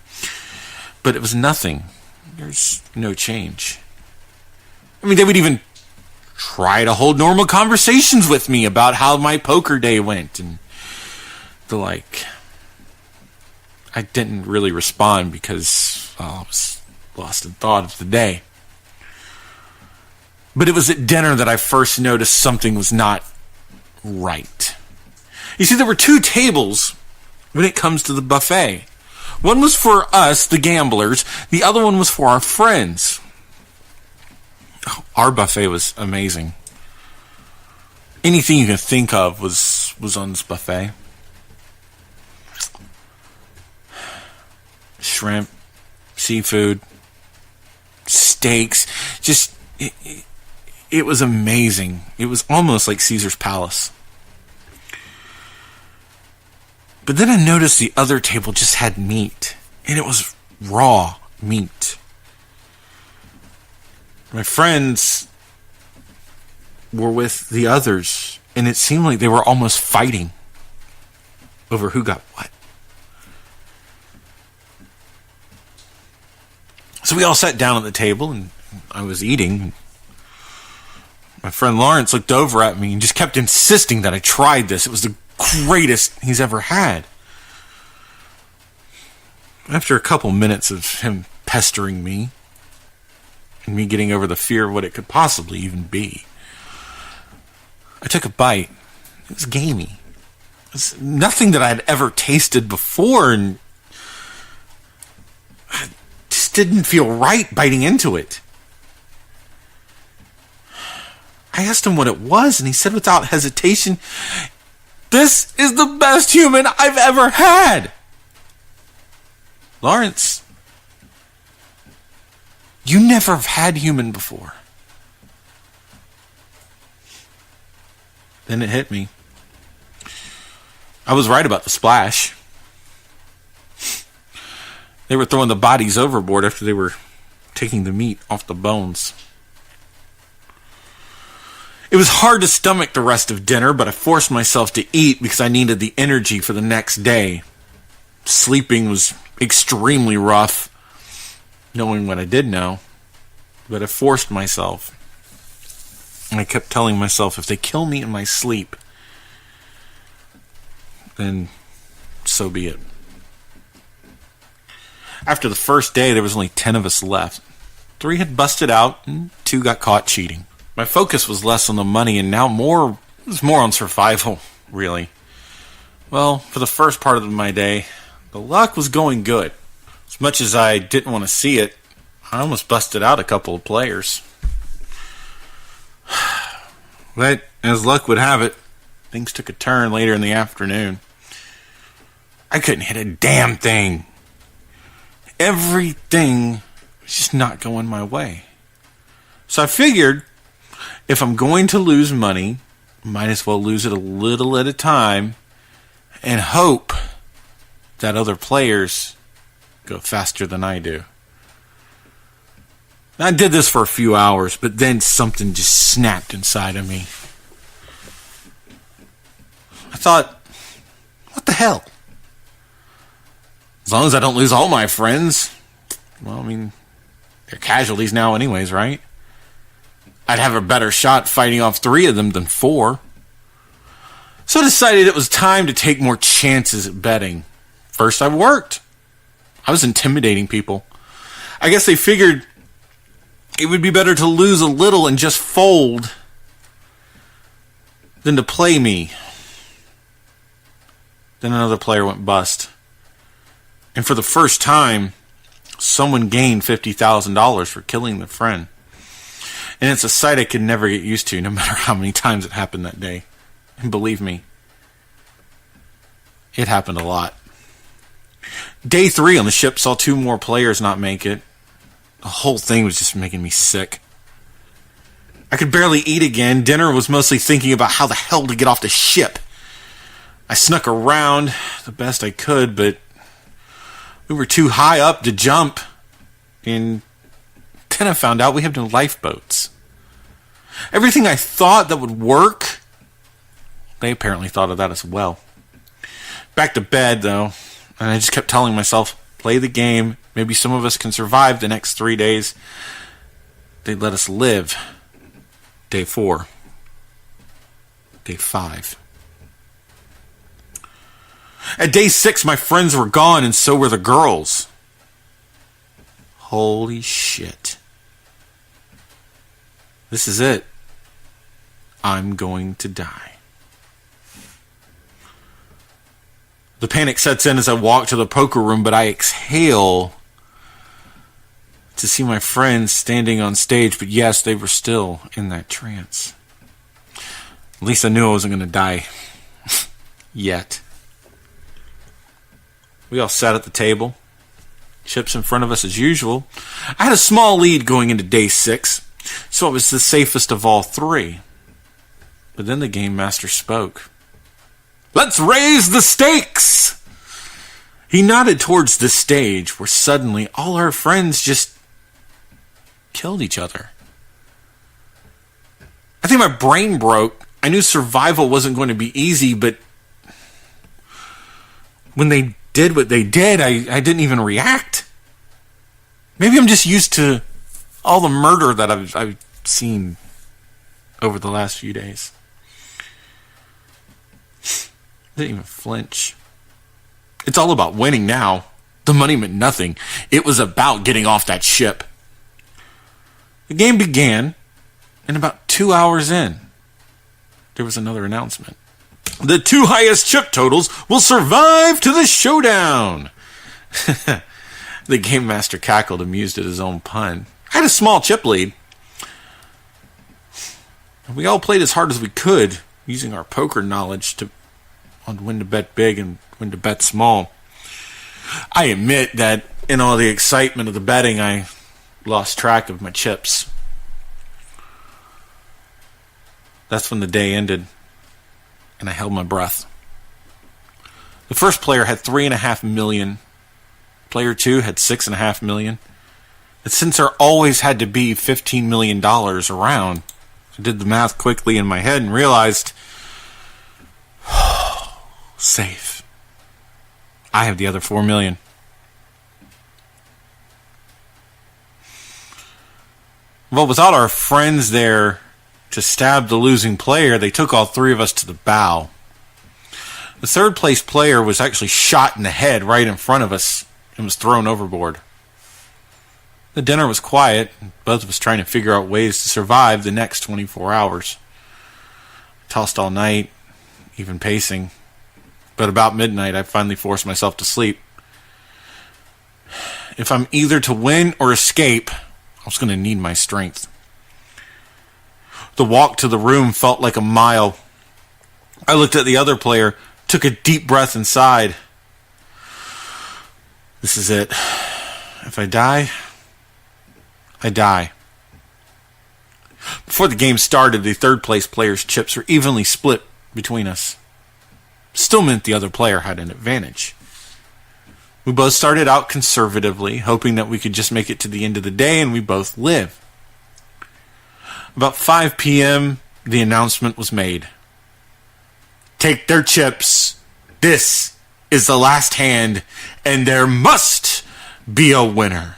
But it was nothing. There's no change. I mean, they would even try to hold normal conversations with me about how my poker day went and the like. I didn't really respond because, well, I was lost in thought of the day. But it was at dinner that I first noticed something was not right. You see, there were 2 tables when it comes to the buffet. One was for us, the gamblers. The other one was for our friends. Oh, our buffet was amazing. Anything you can think of was on this buffet. Shrimp, seafood, steaks, just... It was amazing. It was almost like Caesar's Palace. But then I noticed the other table just had meat. And it was raw meat. My friends were with the others. And it seemed like they were almost fighting over who got what. So we all sat down at the table and I was eating. My friend Lawrence looked over at me and just kept insisting that I tried this. It was the greatest he's ever had. After a couple minutes of him pestering me, and me getting over the fear of what it could possibly even be, I took a bite. It was gamey. It was nothing that I had ever tasted before, and I just didn't feel right biting into it. I asked him what it was, and he said without hesitation, "This is the best human I've ever had." Lawrence, you never have had human before. Then it hit me. I was right about the splash. They were throwing the bodies overboard after they were taking the meat off the bones. It was hard to stomach the rest of dinner, but I forced myself to eat because I needed the energy for the next day. Sleeping was extremely rough, knowing what I did know, but I forced myself. And I kept telling myself, if they kill me in my sleep, then so be it. After the first day, there was only 10 of us left. 3 had busted out, and 2 got caught cheating. My focus was less on the money, and now it was more on survival, really. Well, for the first part of my day, the luck was going good. As much as I didn't want to see it, I almost busted out a couple of players. But, as luck would have it, things took a turn later in the afternoon. I couldn't hit a damn thing. Everything was just not going my way. So I figured, if I'm going to lose money, might as well lose it a little at a time and hope that other players go faster than I do. I did this for a few hours, but then something just snapped inside of me. I thought, what the hell? As long as I don't lose all my friends, well, I mean, they're casualties now anyways, right? I'd have a better shot fighting off 3 of them than 4. So I decided it was time to take more chances at betting. First, I worked. I was intimidating people. I guess they figured it would be better to lose a little and just fold than to play me. Then another player went bust. And for the first time, someone gained $50,000 for killing their friend. And it's a sight I could never get used to, no matter how many times it happened that day. And believe me, it happened a lot. Day 3 on the ship saw 2 more players not make it. The whole thing was just making me sick. I could barely eat again. Dinner was mostly thinking about how the hell to get off the ship. I snuck around the best I could, but we were too high up to jump. And then I found out we have no lifeboats. Everything I thought that would work, they apparently thought of that as well. Back to bed, though, and I just kept telling myself, play the game. Maybe some of us can survive the next 3 days. They'd let us live. Day 4. Day 5. At day 6, my friends were gone, and so were the girls. Holy shit. This is it. I'm going to die. The panic sets in as I walk to the poker room, but I exhale to see my friends standing on stage. But yes, they were still in that trance. At least I knew I wasn't going to die. Yet. We all sat at the table. Chips in front of us as usual. I had a small lead going into day 6, so it was the safest of all 3. But then the game master spoke. Let's raise the stakes! He nodded towards the stage where suddenly all our friends just killed each other. I think my brain broke. I knew survival wasn't going to be easy, but when they did what they did, I didn't even react. Maybe I'm just used to all the murder that I've seen over the last few days. Didn't even flinch. It's all about winning now. The money meant nothing. It was about getting off that ship. The game began, and about 2 hours in, there was another announcement. The 2 highest chip totals will survive to the showdown. The game master cackled, amused at his own pun. I had a small chip lead. We all played as hard as we could, using our poker knowledge on when to bet big and when to bet small. I admit that in all the excitement of the betting, I lost track of my chips. That's when the day ended, and I held my breath. The first player had $3.5 million. Player 2 had $6.5 million. And since there always had to be $15 million around, I did the math quickly in my head and realized, safe. I have the other $4 million. Well, without our friends there to stab the losing player, they took all 3 of us to the bow. The third place player was actually shot in the head right in front of us, and was thrown overboard. The dinner was quiet, and both of us trying to figure out ways to survive the next 24 hours. Tossed all night, even pacing. But about midnight, I finally forced myself to sleep. If I'm either to win or escape, I was going to need my strength. The walk to the room felt like a mile. I looked at the other player, took a deep breath and sighed. This is it. If I die, I die. Before the game started, the third place player's chips were evenly split between us. Still meant the other player had an advantage. We both started out conservatively, hoping that we could just make it to the end of the day and we both live. About 5 p.m., the announcement was made. Take their chips. This is the last hand, and there must be a winner.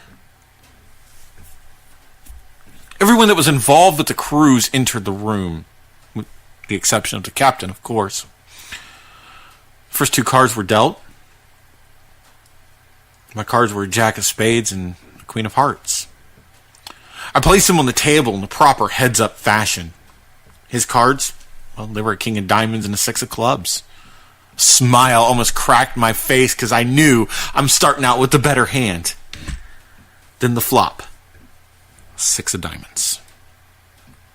Everyone that was involved with the cruise entered the room, with the exception of the captain, of course. First 2 cards were dealt. My cards were Jack of Spades and Queen of Hearts. I placed them on the table in the proper heads-up fashion. His cards, well, they were a King of Diamonds and a 6 of Clubs. A smile almost cracked my face because I knew I'm starting out with the better hand. Then the flop. 6 of Diamonds.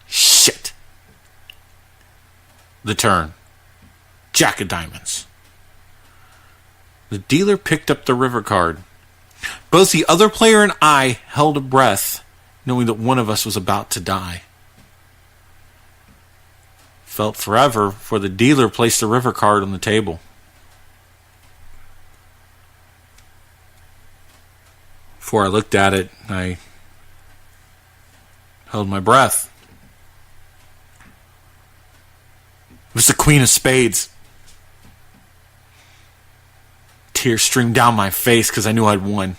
Shit. The turn. Jack of Diamonds. The dealer picked up the river card. Both the other player and I held a breath, knowing that one of us was about to die. Felt forever before the dealer placed the river card on the table. Before I looked at it, I held my breath. It was the Queen of Spades. Tears streamed down my face because I knew I'd won.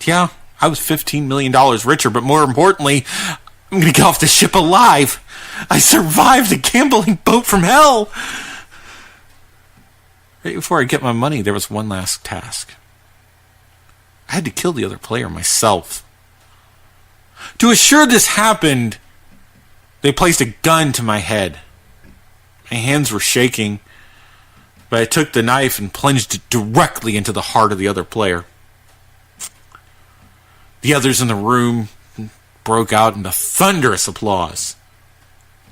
Yeah, I was $15 million richer, but more importantly, I'm going to get off the ship alive. I survived a gambling boat from hell. Right before I get my money, there was one last task. I had to kill the other player myself. To assure this happened, they placed a gun to my head. My hands were shaking, but I took the knife and plunged it directly into the heart of the other player. The others in the room broke out into thunderous applause.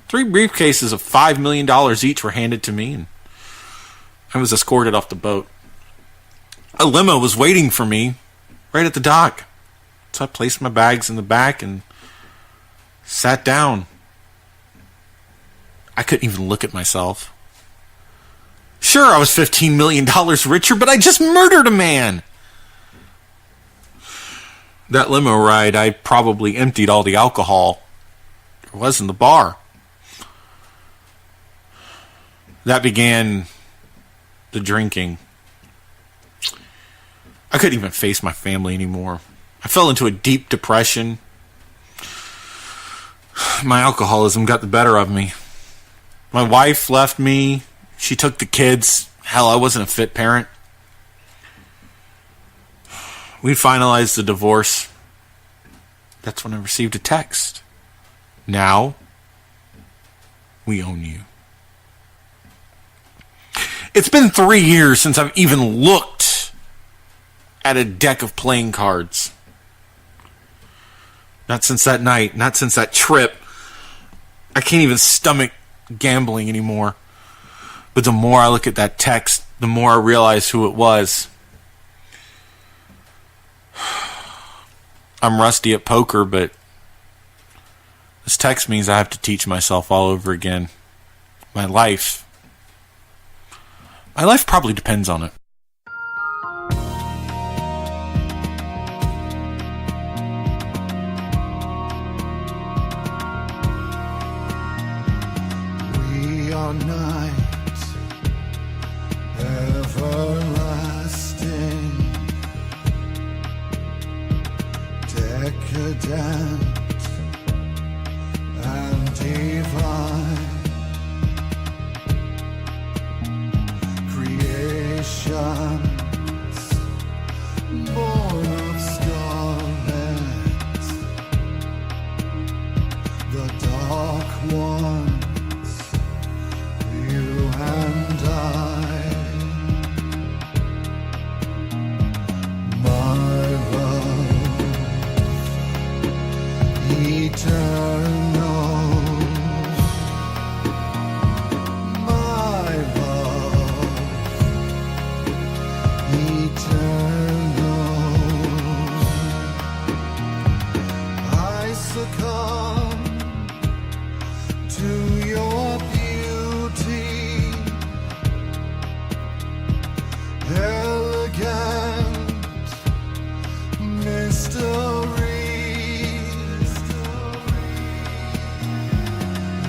3 briefcases of $5 million each were handed to me, and I was escorted off the boat. A limo was waiting for me right at the dock. So I placed my bags in the back and sat down. I couldn't even look at myself. Sure, I was $15 million richer, but I just murdered a man. That limo ride, I probably emptied all the alcohol there was in the bar. That began the drinking. I couldn't even face my family anymore. I fell into a deep depression. My alcoholism got the better of me. My wife left me. She took the kids. Hell, I wasn't a fit parent. We finalized the divorce. That's when I received a text. Now, we own you. It's been 3 years since I've even looked at a deck of playing cards. Not since that night, not since that trip. I can't even stomach gambling anymore. But the more I look at that text, the more I realize who it was. I'm rusty at poker, but this text means I have to teach myself all over again. My life probably depends on it. We are night, everlasting, decadent and divine. Creation's eternal. My love, eternal. I succumb to your beauty, elegant mystery.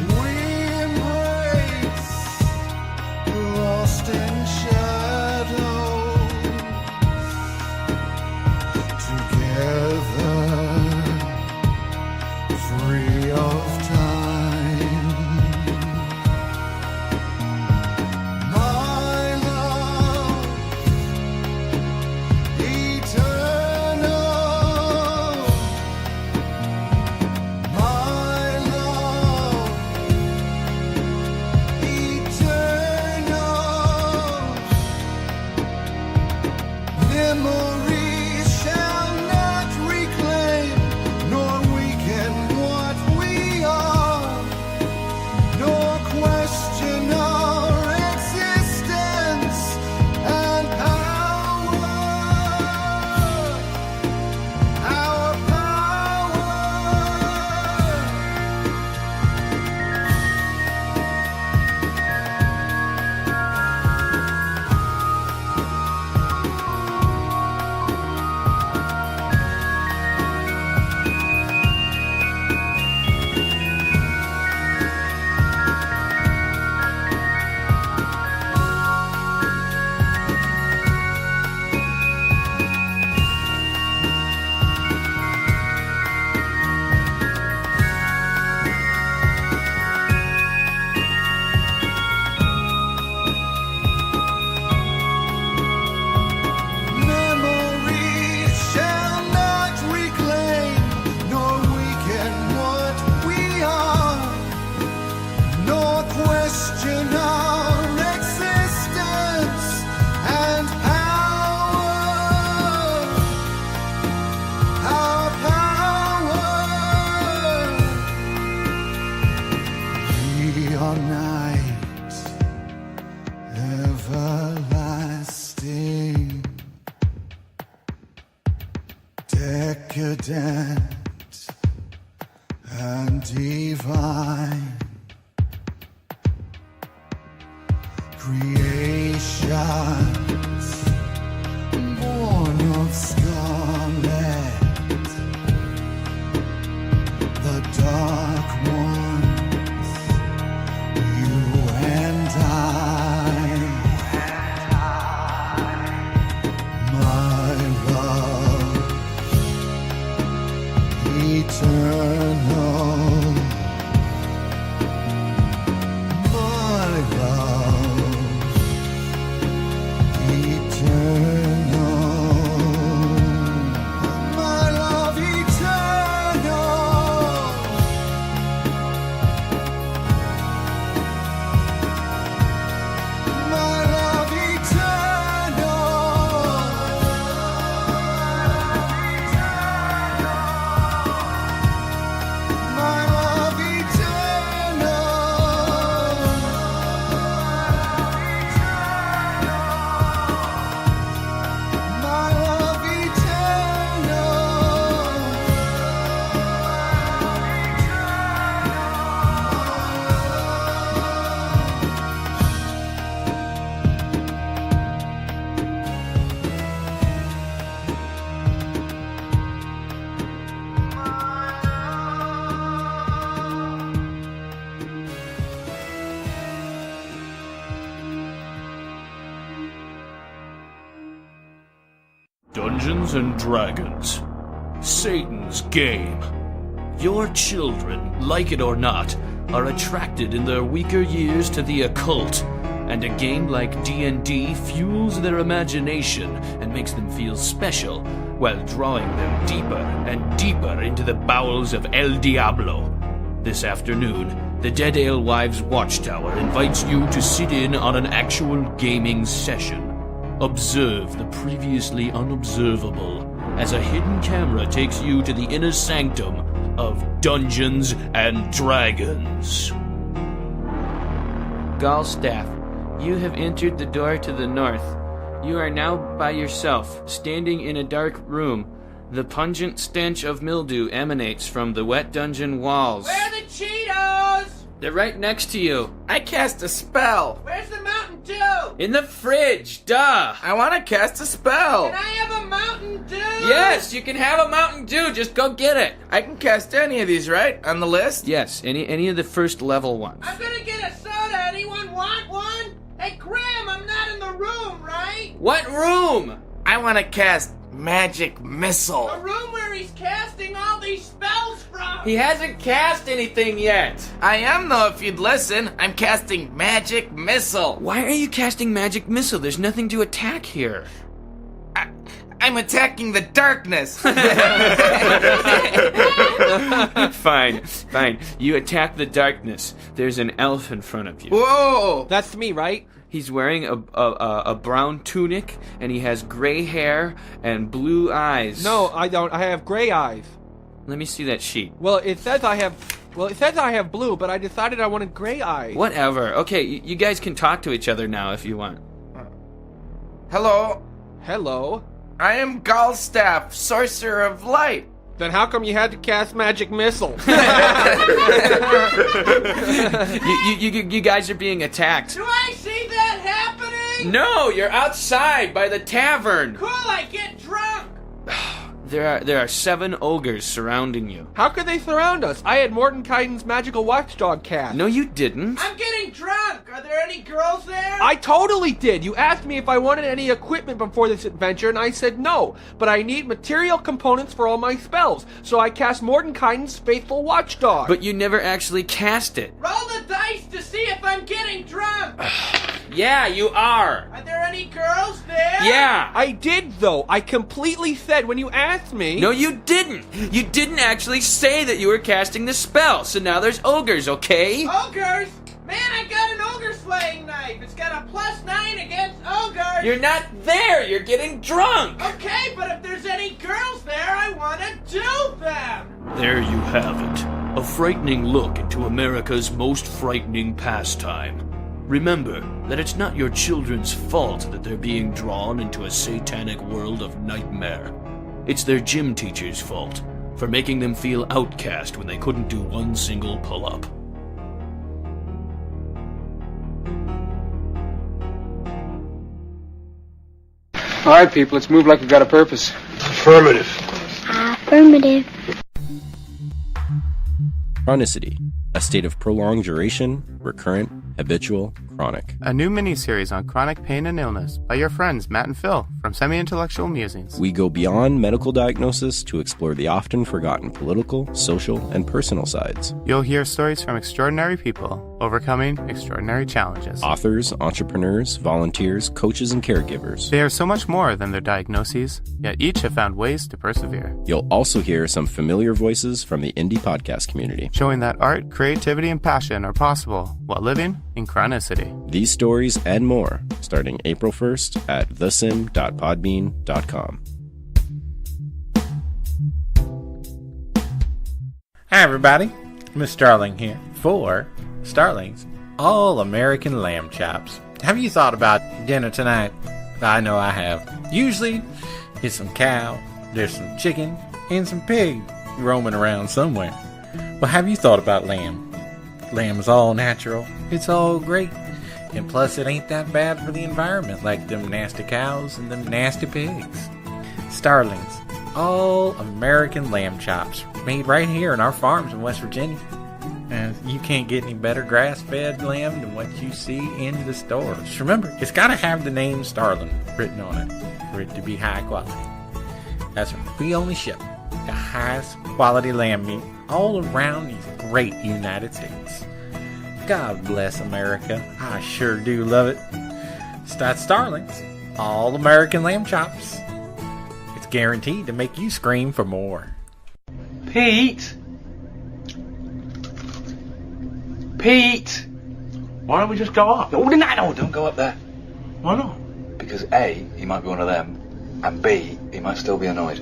We embrace, lost in shadows, together, free of time. My love, eternal. My love, eternal. Memories shall not reclaim nor weaken what we are, nor question our existence and power. Our power. Memories shall not reclaim nor weaken what we are, nor question our existence and power. Our power. We are night, everlasting, decadent and divine. Creations born of scarlet, the dark ones, you and I. My love, eternal. My love, eternal. My love, eternal. My love, eternal. My love, eternal. My love, Dungeons and Dragons. Satan's game. Your children, like it or not, are attracted in their weaker years to the occult, and a game like D&D fuels their imagination and makes them feel special, while drawing them deeper and deeper into the bowels of El Diablo. This afternoon, the Dead Alewives Watchtower invites you to sit in on an actual gaming session. Observe the previously unobservable as a hidden camera takes you to the inner sanctum of Dungeons and Dragons. Gallstaff, you have entered the door to the north. You are now by yourself, standing in a dark room. The pungent stench of mildew emanates from the wet dungeon walls. Where are the Cheetos? They're right next to you. I cast a spell. Where's the Mountain Dew? In the fridge, duh! I want to cast a spell. Can I have a Mountain Dew? Yes, you can have a Mountain Dew, just go get it. I can cast any of these, right? On the list? Yes, any of the first level ones. I'm gonna get a soda. Anyone want one? Hey, Graham, I'm not in the room, right? What room? I want to cast Magic Missile. The room where he's casting all these spells from. He hasn't cast anything yet. I am, though, if you'd listen. I'm casting Magic Missile. Why are you casting Magic Missile? There's nothing to attack here. I'm attacking the darkness. Fine. You attack the darkness. There's an elf in front of you. Whoa! That's me, right? He's wearing a brown tunic, and he has gray hair and blue eyes. No, I don't. I have gray eyes. Let me see that sheet. Well, it says I have blue, but I decided I wanted gray eyes. Whatever. Okay, you guys can talk to each other now if you want. Hello. Hello. I am Gallstaff, Sorcerer of Light. Then how come you had to cast Magic Missile? you guys are being attacked. Do I see that happening? No, you're outside by the tavern. Cool, I get drunk. There are 7 ogres surrounding you. How could they surround us? I had Mordenkainen's magical watchdog cast. No, you didn't. I'm getting drunk. Are there any girls there? I totally did. You asked me if I wanted any equipment before this adventure, and I said no. But I need material components for all my spells, so I cast Mordenkainen's faithful watchdog. But you never actually cast it. Roll the dice to see if I'm getting drunk. Yeah, you are. Are there any girls there? Yeah. I did, though. I completely said when you asked me. No, you didn't. You didn't actually say that you were casting the spell, so now there's ogres, okay? Ogres? Man, I got an ogre slaying knife. It's got a +9 against ogres. You're not there. You're getting drunk. Okay, but if there's any girls there, I want to do them. There you have it. A frightening look into America's most frightening pastime. Remember that it's not your children's fault that they're being drawn into a satanic world of nightmare. It's their gym teacher's fault for making them feel outcast when they couldn't do one single pull-up. All right, people, let's move like we've got a purpose. Affirmative. Affirmative. Chronicity, a state of prolonged duration, recurrent, habitual, chronic. A new miniseries on chronic pain and illness by your friends Matt and Phil from Semi-Intellectual Musings. We go beyond medical diagnosis to explore the often forgotten political, social, and personal sides. You'll hear stories from extraordinary people overcoming extraordinary challenges. Authors, entrepreneurs, volunteers, coaches, and caregivers. They are so much more than their diagnoses, yet each have found ways to persevere. You'll also hear some familiar voices from the indie podcast community, showing that art, creativity, and passion are possible while living in chronicity. These stories and more, starting April 1st at thesim.podbean.com. Hi everybody, Miss Starling here for Starling's All-American Lamb Chops. Have you thought about dinner tonight? I know I have. Usually, it's some cow, there's some chicken, and some pig roaming around somewhere. Well, have you thought about lamb? Lamb is all natural, it's all great, and plus it ain't that bad for the environment like them nasty cows and them nasty pigs. Starling's All-American Lamb Chops, made right here in our farms in West Virginia. And you can't get any better grass-fed lamb than what you see in the stores. Just remember, it's got to have the name Starling written on it for it to be high quality. That's right. We only ship the highest quality lamb meat all around these great United States. God bless America. I sure do love it. It's that Starling's All-American Lamb Chops. It's guaranteed to make you scream for more. Pete! Pete! Why don't we just go up? No, don't go up there. Why not? Because A, he might be one of them, and B, he might still be annoyed.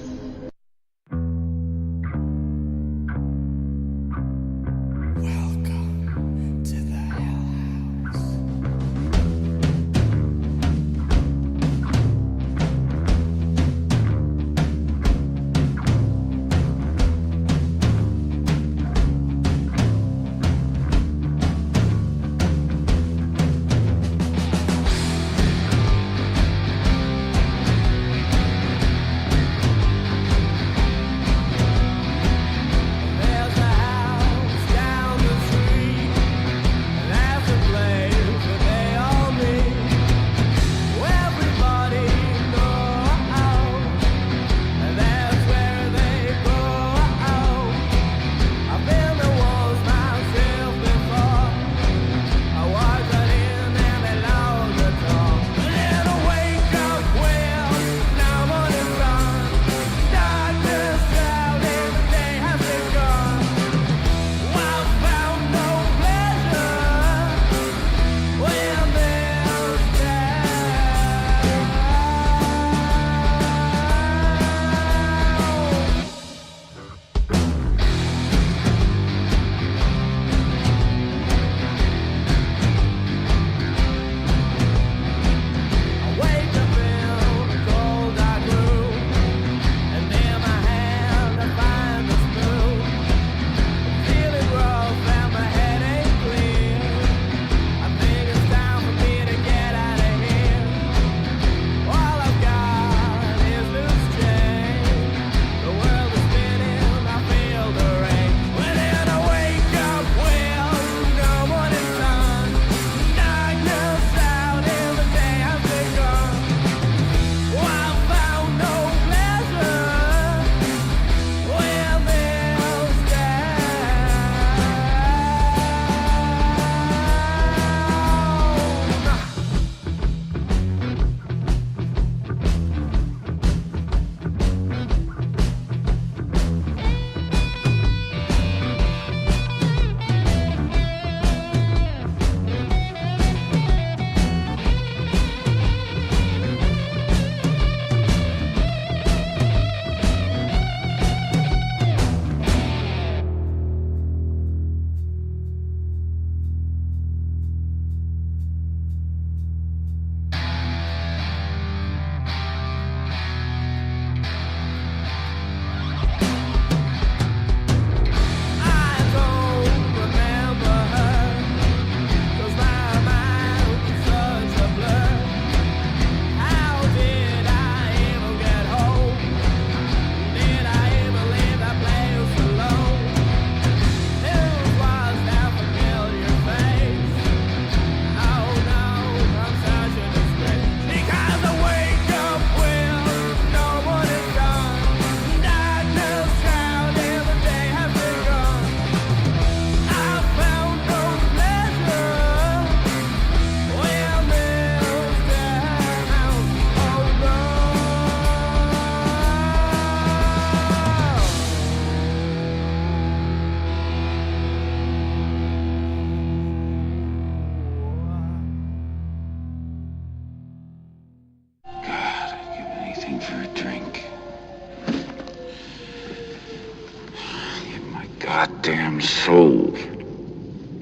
goddamn soul.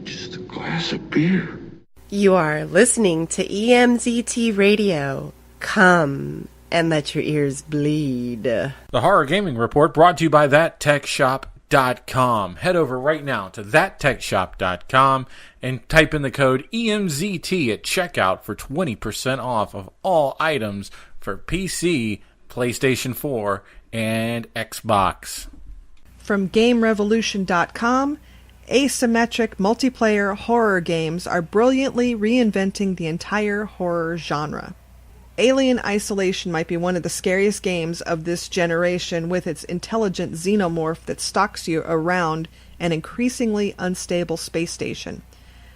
Just a glass of beer. You are listening to EMZT Radio. Come and let your ears bleed. The Horror Gaming Report brought to you by ThatTechShop.com. Head over right now to ThatTechShop.com and type in the code EMZT at checkout for 20% off of all items for PC, PlayStation 4, and Xbox. From GameRevolution.com, asymmetric multiplayer horror games are brilliantly reinventing the entire horror genre. Alien Isolation might be one of the scariest games of this generation, with its intelligent xenomorph that stalks you around an increasingly unstable space station.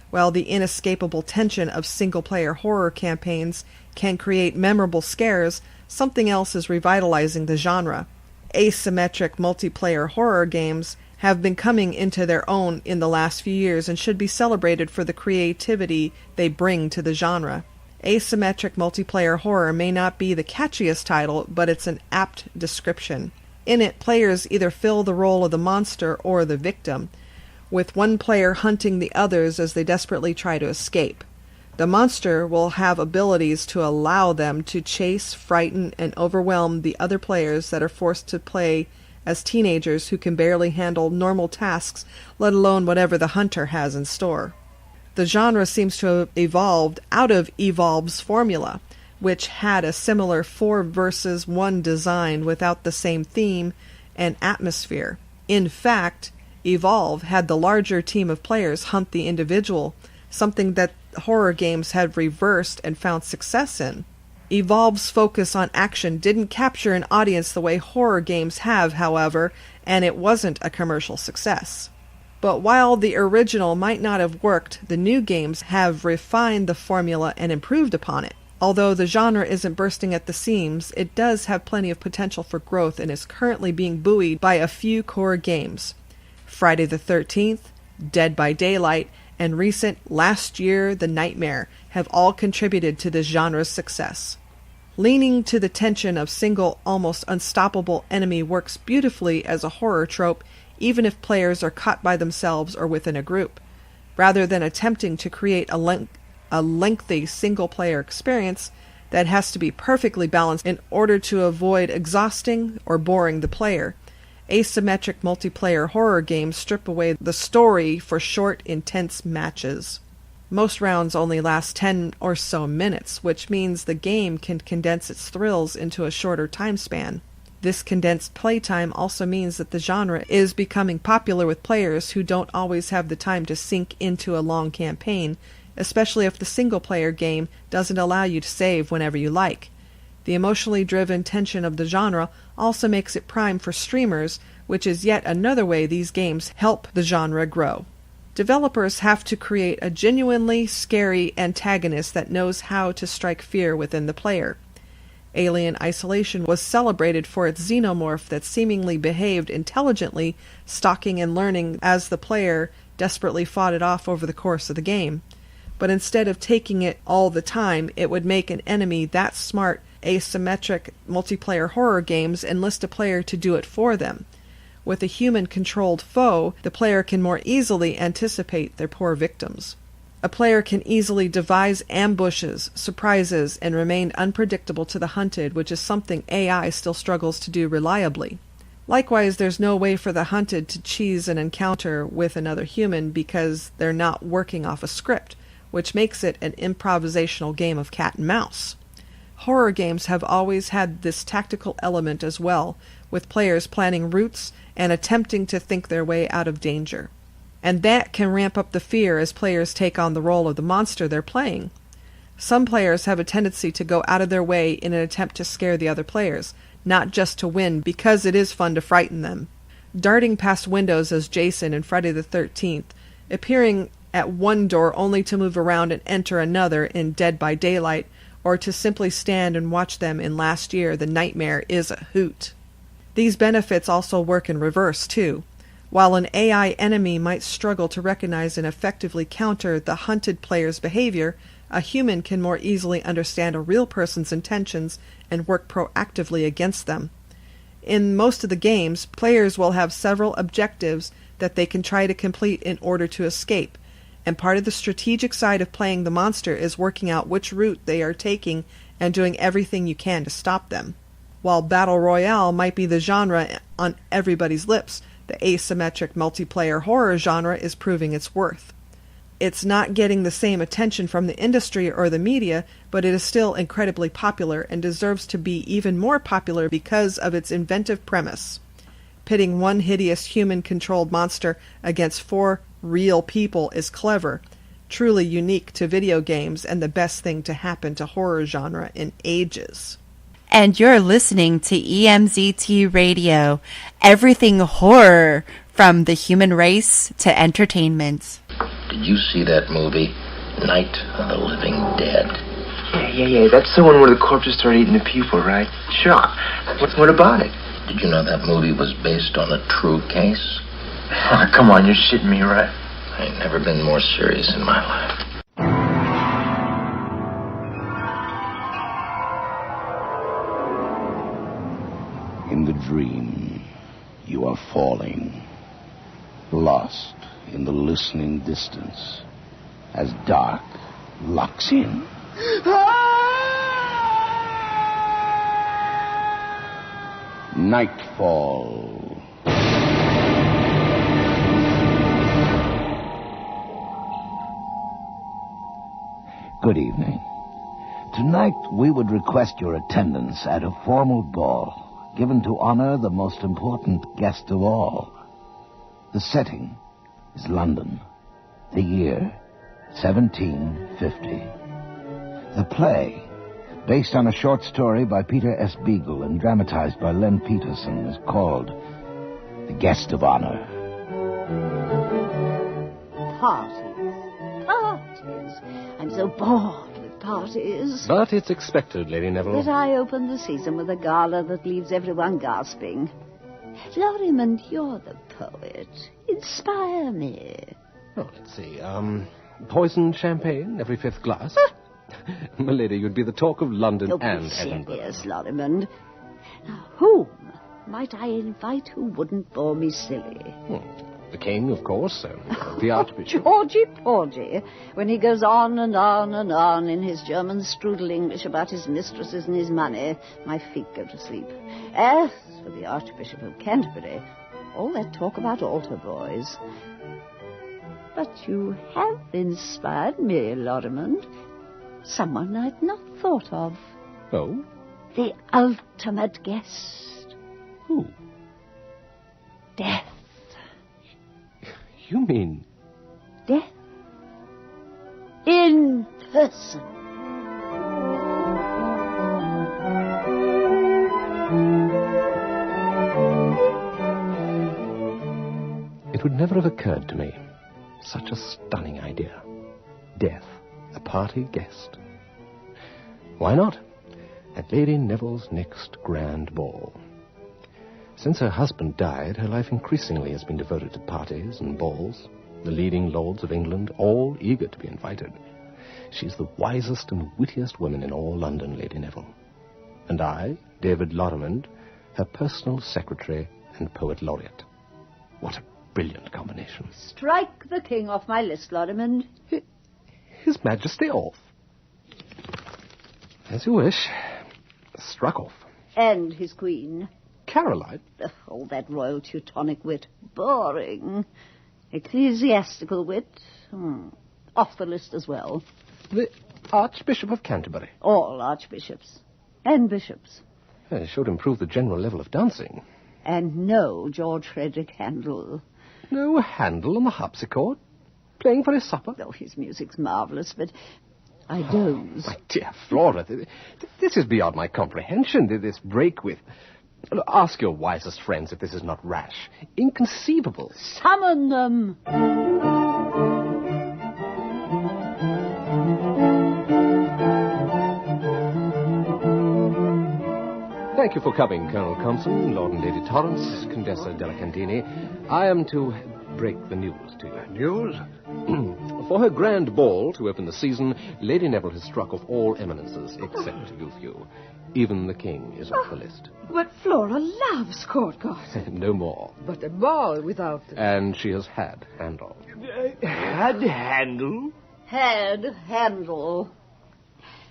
While the inescapable tension of single-player horror campaigns can create memorable scares, something else is revitalizing the genre. Asymmetric multiplayer horror games have been coming into their own in the last few years and should be celebrated for the creativity they bring to the genre. Asymmetric multiplayer horror may not be the catchiest title, but it's an apt description. In it, players either fill the role of the monster or the victim, with one player hunting the others as they desperately try to escape. The monster will have abilities to allow them to chase, frighten, and overwhelm the other players that are forced to play as teenagers who can barely handle normal tasks, let alone whatever the hunter has in store. The genre seems to have evolved out of Evolve's formula, which had a similar 4 versus 1 design without the same theme and atmosphere. In fact, Evolve had the larger team of players hunt the individual, something that horror games had reversed and found success in. Evolve's focus on action didn't capture an audience the way horror games have, however, and it wasn't a commercial success. But while the original might not have worked, the new games have refined the formula and improved upon it. Although the genre isn't bursting at the seams, it does have plenty of potential for growth and is currently being buoyed by a few core games. Friday the 13th, Dead by Daylight, and recent Last Year The Nightmare have all contributed to this genre's success. Leaning to the tension of single, almost unstoppable enemy works beautifully as a horror trope, even if players are caught by themselves or within a group. Rather than attempting to create a lengthy single-player experience that has to be perfectly balanced in order to avoid exhausting or boring the player, asymmetric multiplayer horror games strip away the story for short, intense matches. Most rounds only last 10 or so minutes, which means the game can condense its thrills into a shorter time span. This condensed playtime also means that the genre is becoming popular with players who don't always have the time to sink into a long campaign, especially if the single-player game doesn't allow you to save whenever you like. The emotionally driven tension of the genre also makes it prime for streamers, which is yet another way these games help the genre grow. Developers have to create a genuinely scary antagonist that knows how to strike fear within the player. Alien Isolation was celebrated for its xenomorph that seemingly behaved intelligently, stalking and learning as the player desperately fought it off over the course of the game. But instead of taking it all the time, it would make an enemy that smart. Asymmetric multiplayer horror games enlist a player to do it for them. With a human-controlled foe, the player can more easily anticipate their poor victims. A player can easily devise ambushes, surprises, and remain unpredictable to the hunted, which is something AI still struggles to do reliably. Likewise, there's no way for the hunted to cheese an encounter with another human because they're not working off a script, which makes it an improvisational game of cat and mouse. Horror games have always had this tactical element as well, with players planning routes and attempting to think their way out of danger. And that can ramp up the fear as players take on the role of the monster they're playing. Some players have a tendency to go out of their way in an attempt to scare the other players, not just to win because it is fun to frighten them. Darting past windows as Jason in Friday the 13th, appearing at one door only to move around and enter another in Dead by Daylight, or to simply stand and watch them in Last Year The Nightmare is a hoot. These benefits also work in reverse, too. While an AI enemy might struggle to recognize and effectively counter the hunted player's behavior, a human can more easily understand a real person's intentions and work proactively against them. In most of the games, players will have several objectives that they can try to complete in order to escape, and part of the strategic side of playing the monster is working out which route they are taking and doing everything you can to stop them. While Battle Royale might be the genre on everybody's lips, the asymmetric multiplayer horror genre is proving its worth. It's not getting the same attention from the industry or the media, but it is still incredibly popular and deserves to be even more popular because of its inventive premise. Pitting one hideous human-controlled monster against 4 real people is clever, truly unique to video games, and the best thing to happen to horror genre in ages. And you're listening to EMZT Radio, everything horror, from the human race to entertainment. Did you see that movie, Night of the Living Dead? Yeah. That's the one where the corpses start eating the people, right? Sure. What about it? Did you know that movie was based on a true case? Oh, come on, you're shitting me, right? I ain't never been more serious in my life. In the dream, you are falling, lost in the listening distance, as dark locks in. Nightfall. Good evening. Tonight we would request your attendance at a formal ball given to honor the most important guest of all. The setting is London, the year 1750. The play, based on a short story by Peter S. Beagle and dramatized by Len Peterson, is called The Guest of Honor. Parties. I'm so bored with parties. But it's expected, Lady Neville. That I open the season with a gala that leaves everyone gasping. Lorrimond, you're the poet. Inspire me. Oh, let's see. Poisoned champagne every 5th glass. My lady, you'd be the talk of London and Edinburgh. Serious, Lorrimond. Now, whom might I invite who wouldn't bore me silly? The king, of course, the Archbishop. Georgie Porgy, when he goes on and on and on in his German strudel English about his mistresses and his money, my feet go to sleep. As for the Archbishop of Canterbury, all that talk about altar boys. But you have inspired me, Lorrimond. Someone I'd not thought of. Oh? The ultimate guest. Who? Death. You mean... Death. In person. It would never have occurred to me. Such a stunning idea. Death, a party guest. Why not? At Lady Neville's next grand ball. Since her husband died, her life increasingly has been devoted to parties and balls. The leading lords of England, all eager to be invited. She's the wisest and wittiest woman in all London, Lady Neville. And I, David Lorrimond, her personal secretary and poet laureate. What a brilliant combination. Strike the king off my list, Lorrimond. His Majesty off. As you wish. Struck off. And his queen. Caroline? Oh, that royal Teutonic wit. Boring. Ecclesiastical wit. Off the list as well. The Archbishop of Canterbury? All archbishops. And bishops. It should improve the general level of dancing. And no George Frederick Handel. No Handel on the harpsichord? Playing for his supper? Oh, his music's marvellous, but I doze. My dear Flora, this is beyond my comprehension, this break with... Ask your wisest friends if this is not rash. Inconceivable. Summon them! Thank you for coming, Colonel Compson, Lord and Lady Torrance, Condessa della Candini. I am to break the news to you. News? For her grand ball to open the season, Lady Neville has struck off all eminences except you. Even the king is off the list. But Flora loves court gossip. No more. But a ball without... And she has had Handel. Had Handel? Had Handel.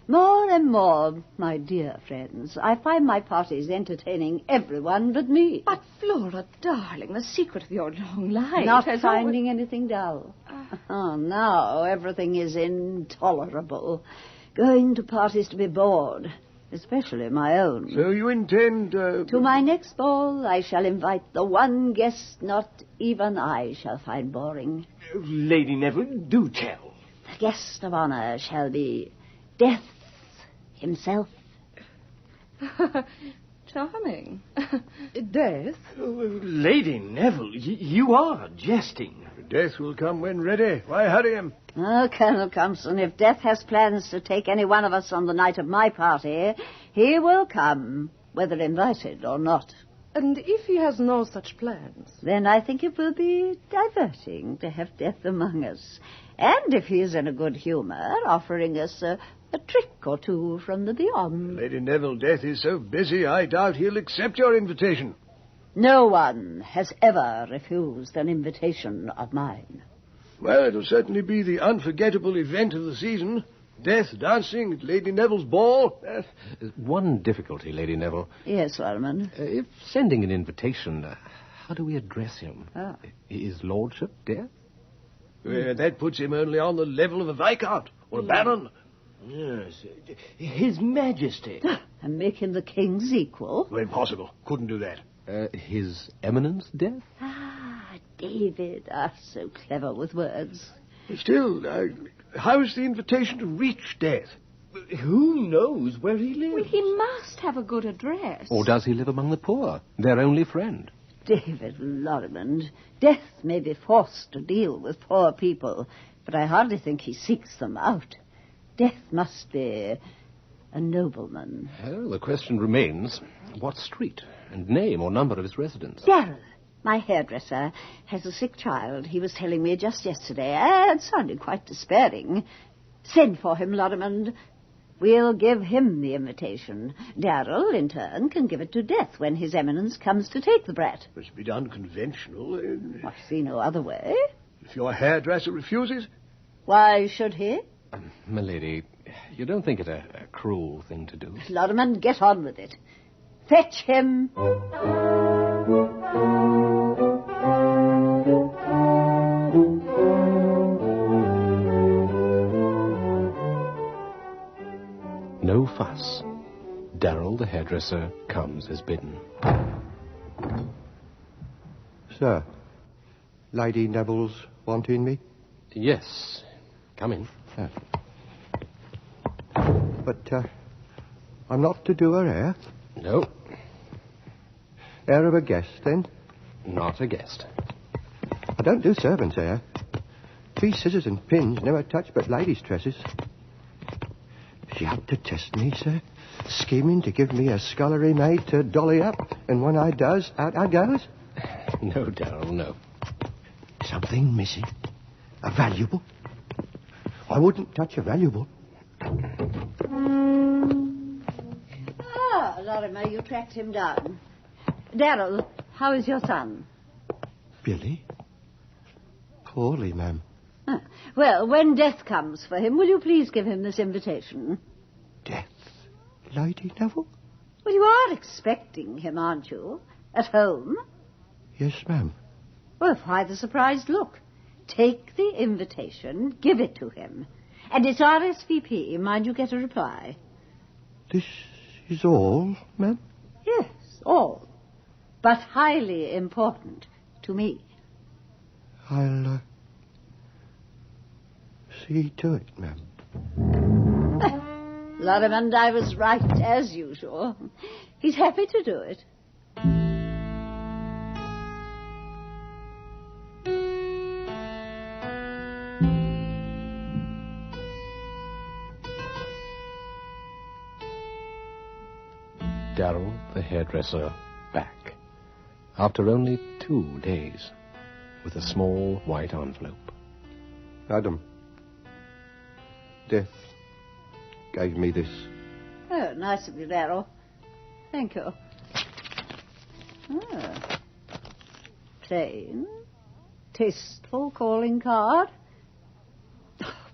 More and more, my dear friends, I find my parties entertaining everyone but me. But Flora, darling, the secret of your long life... Not finding anything dull. Now everything is intolerable. Going to parties to be bored, especially my own. So you intend... To my next ball, I shall invite the one guest not even I shall find boring. Lady Neville, do tell. The guest of honor shall be Death himself. Charming. Death? Lady Neville, you are jesting. Death will come when ready. Why hurry him? Oh, Colonel Compson, if Death has plans to take any one of us on the night of my party, he will come, whether invited or not. And if he has no such plans? Then I think it will be diverting to have Death among us. And if he is in a good humor, offering us a trick or two from the beyond. Lady Neville, Death is so busy, I doubt he'll accept your invitation. No one has ever refused an invitation of mine. Well, it'll certainly be the unforgettable event of the season. Death dancing at Lady Neville's ball. One difficulty, Lady Neville. Yes, Rosamond. If sending an invitation, how do we address him? His lordship, Death? That puts him only on the level of a viscount or a baron. Yes, His Majesty. And make him the king's equal? Well, impossible. Couldn't do that. His Eminence, Death? David, so clever with words. Still, how is the invitation to reach Death? Who knows where he lives? Well, he must have a good address. Or does he live among the poor, their only friend? David Lorrimond, Death may be forced to deal with poor people, but I hardly think he seeks them out. Death must be a nobleman. Well, the question remains, what street and name or number of his residence? Darrell, my hairdresser, has a sick child. He was telling me just yesterday, and sounded quite despairing. Send for him, Lorrimond. We'll give him the invitation. Darrell, in turn, can give it to Death when His Eminence comes to take the brat. Must be done conventional. I see no other way. If your hairdresser refuses? Why should he? Milady, you don't think it a cruel thing to do? Lorrimond, get on with it. Fetch him. No fuss. Darrell, the hairdresser, comes as bidden. Sir, Lady Neville's wanting me? Yes. Come in. But, I'm not to do her hair? No. Hair of a guest, then? Not a guest. I don't do servants' hair. These scissors and pins never touch but ladies' tresses. She out to test me, sir, scheming to give me a scullery maid to dolly up, and when I does, out I goes? No, Darrell, no. Something missing? A valuable? I wouldn't touch a valuable. Lorimer, you tracked him down. Darrell, how is your son? Billy? Poorly, ma'am. Well, when Death comes for him, will you please give him this invitation? Death? Lady Neville? Well, you are expecting him, aren't you? At home? Yes, ma'am. Well, why the surprised look? Take the invitation, give it to him. And it's RSVP, mind you get a reply. This is all, ma'am? Yes, all. But highly important to me. I'll, see to it, ma'am. Lorrimond, I was right, as usual. He's happy to do it. Darrell, the hairdresser, back. After only 2 days, with a small white envelope. Madam, Death gave me this. Oh, nice of you, Darrell. Thank you. Ah. Plain, tasteful calling card.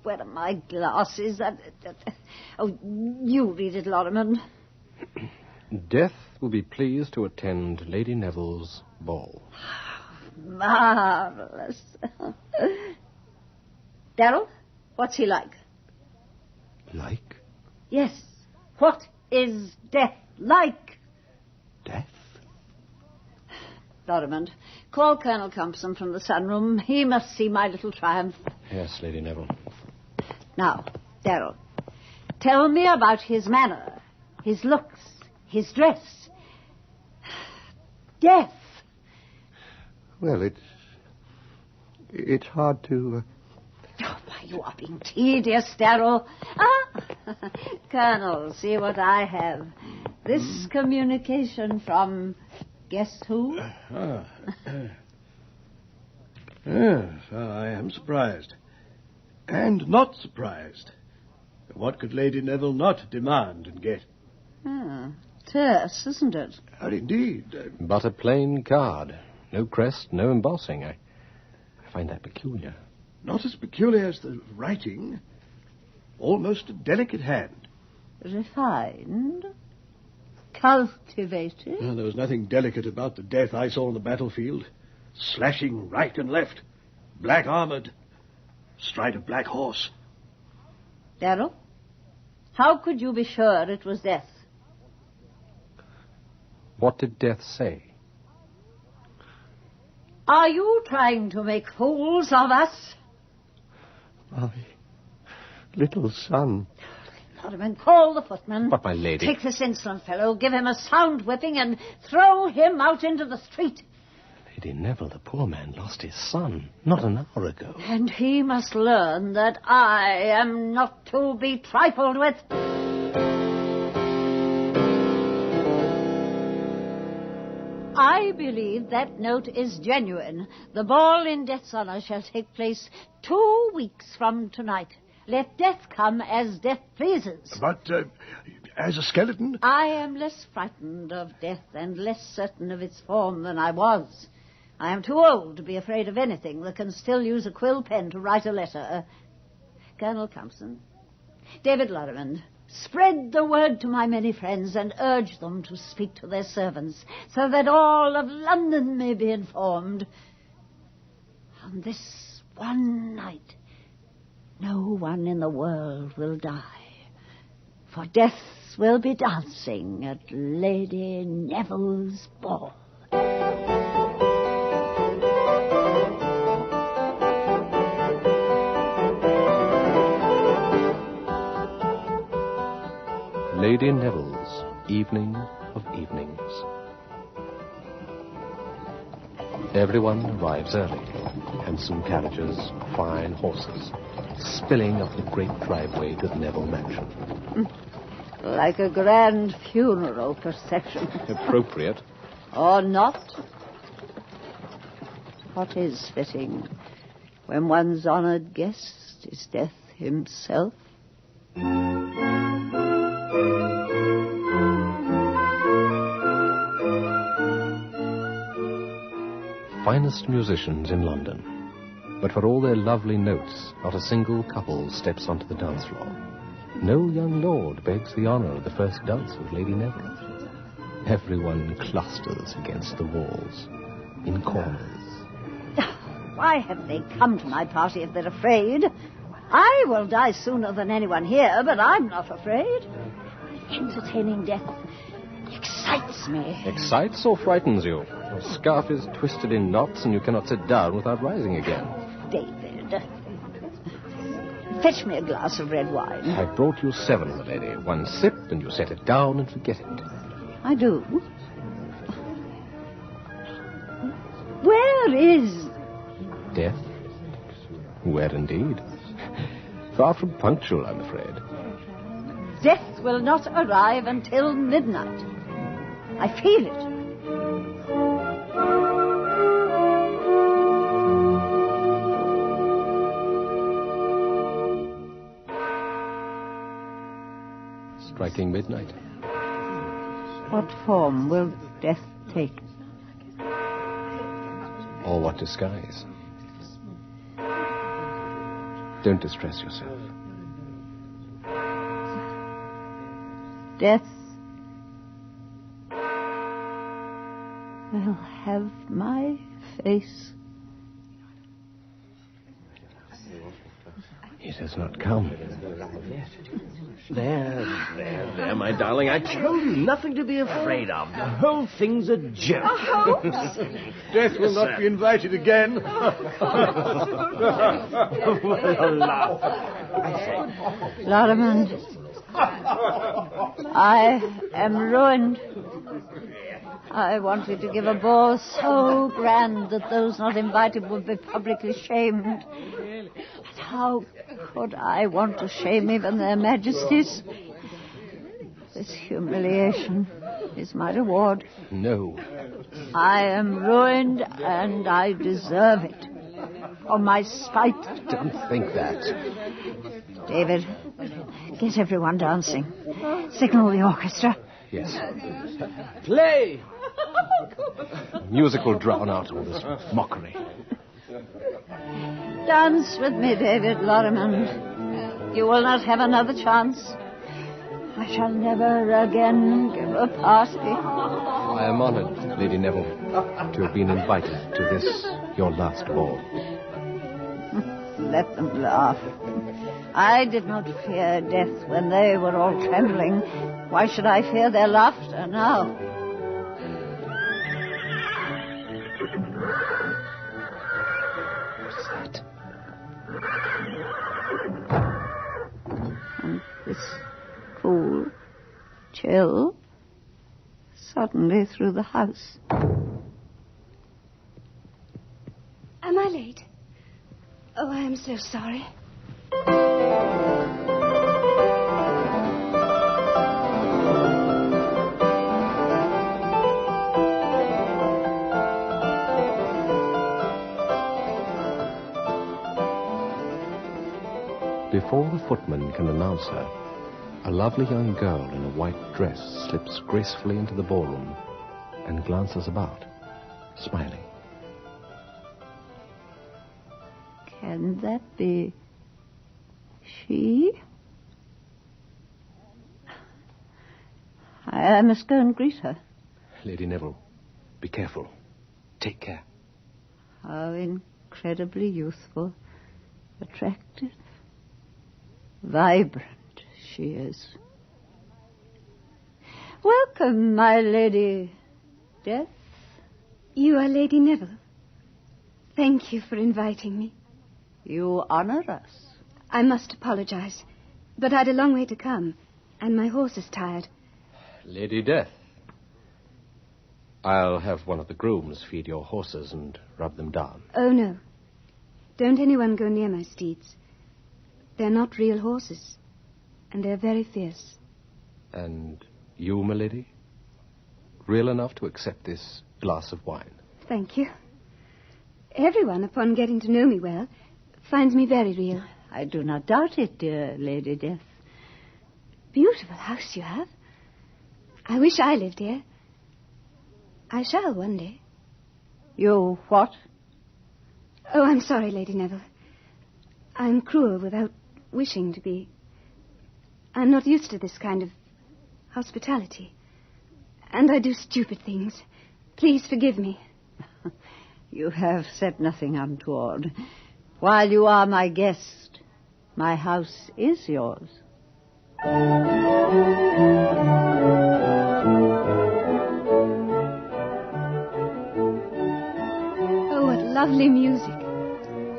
Where are my glasses? Oh, you read it, Lorimer. Death will be pleased to attend Lady Neville's ball. Marvelous. Darrell, what's he like? Like? Yes. What is Death like? Death? Lorimer, call Colonel Compson from the sunroom. He must see my little triumph. Yes, Lady Neville. Now, Darrell, tell me about his manner, his looks, his dress. Death. Well, it's hard to... Oh, why, you are being tedious, Darrell. Ah, Colonel, see what I have. This communication from... guess who? Yes, I am surprised. And not surprised. What could Lady Neville not demand and get? Terse, isn't it? Indeed. But a plain card. No crest, no embossing. I find that peculiar. Not as peculiar as the writing. Almost a delicate hand. Refined? Cultivated? Well, there was nothing delicate about the Death I saw on the battlefield. Slashing right and left. Black-armored. Stride a black horse. Darrell, how could you be sure it was Death? What did Death say? Are you trying to make fools of us? My little son. Lorimer, call the footman. But, my lady... Take this insolent fellow, give him a sound whipping, and throw him out into the street. Lady Neville, the poor man lost his son not an hour ago. And he must learn that I am not to be trifled with. I believe that note is genuine. The ball in Death's honor shall take place 2 weeks from tonight. Let Death come as Death pleases. But, as a skeleton... I am less frightened of Death and less certain of its form than I was. I am too old to be afraid of anything that can still use a quill pen to write a letter. Colonel Compson, David Lorimer, spread the word to my many friends and urge them to speak to their servants so that all of London may be informed. On this one night, no one in the world will die, for Death will be dancing at Lady Neville's ball. Lady Neville's Evening of Evenings. Everyone arrives early. Handsome carriages, fine horses, spilling up the great driveway to the Neville mansion. Like a grand funeral procession. Appropriate. Or not? What is fitting when one's honoured guest is Death himself? Finest musicians in London. But for all their lovely notes, not a single couple steps onto the dance floor. No young lord begs the honour of the first dance with Lady Neville. Everyone clusters against the walls, in corners. Why have they come to my party if they're afraid? I will die sooner than anyone here, but I'm not afraid. Entertaining Death excites me. Excites or frightens you? Your scarf is twisted in knots and you cannot sit down without rising again. David, fetch me a glass of red wine. I brought you 7, my lady. 1 sip and you set it down and forget it. I do. Where is... Death? Where indeed? Far from punctual, I'm afraid. Death will not arrive until midnight. I feel it. striking midnight. What form will death take? Or what disguise? Don't distress yourself. Death will have my face. He does not come. There, my darling. I told you nothing to be afraid of. The whole thing's a joke. Death will not be invited again. Lorimer, I am ruined. I wanted to give a ball so grand that those not invited would be publicly shamed. But how could I want to shame even their majesties? This humiliation is my reward. No. I am ruined, and I deserve it. For my spite. Don't think that. David, get everyone dancing. Signal the orchestra. Yes. Play! Music will drown out all this mockery. Dance with me, David Lorimer. You will not have another chance. I shall never again give a party. I am honored, Lady Neville, to have been invited to this, your last ball. Let them laugh. I did not fear death when they were all trembling. Why should I fear their laughter now? What's that? And this cool chill suddenly through the house. Am I late? Oh, I am so sorry. Before the footman can announce her, a lovely young girl in a white dress slips gracefully into the ballroom and glances about, smiling. Can that be she? I must go and greet her. Lady Neville, be careful. Take care. How incredibly youthful, attractive, vibrant she is. Welcome, my Lady Death. You are Lady Neville. Thank you for inviting me. You honor us. I must apologize, but I'd a long way to come, and my horse is tired. Lady Death, I'll have one of the grooms feed your horses and rub them down. Oh, no. Don't anyone go near my steeds. They're not real horses, and they're very fierce. And you, milady? Real enough to accept this glass of wine? Thank you. Everyone, upon getting to know me well, finds me very real. I do not doubt it, dear Lady Death. Beautiful house you have. I wish I lived here. I shall one day. You what? Oh, I'm sorry, Lady Neville. I'm cruel without wishing to be. I'm not used to this kind of hospitality. And I do stupid things. Please forgive me. You have said nothing untoward. While you are my guest, my house is yours. Oh, what lovely music.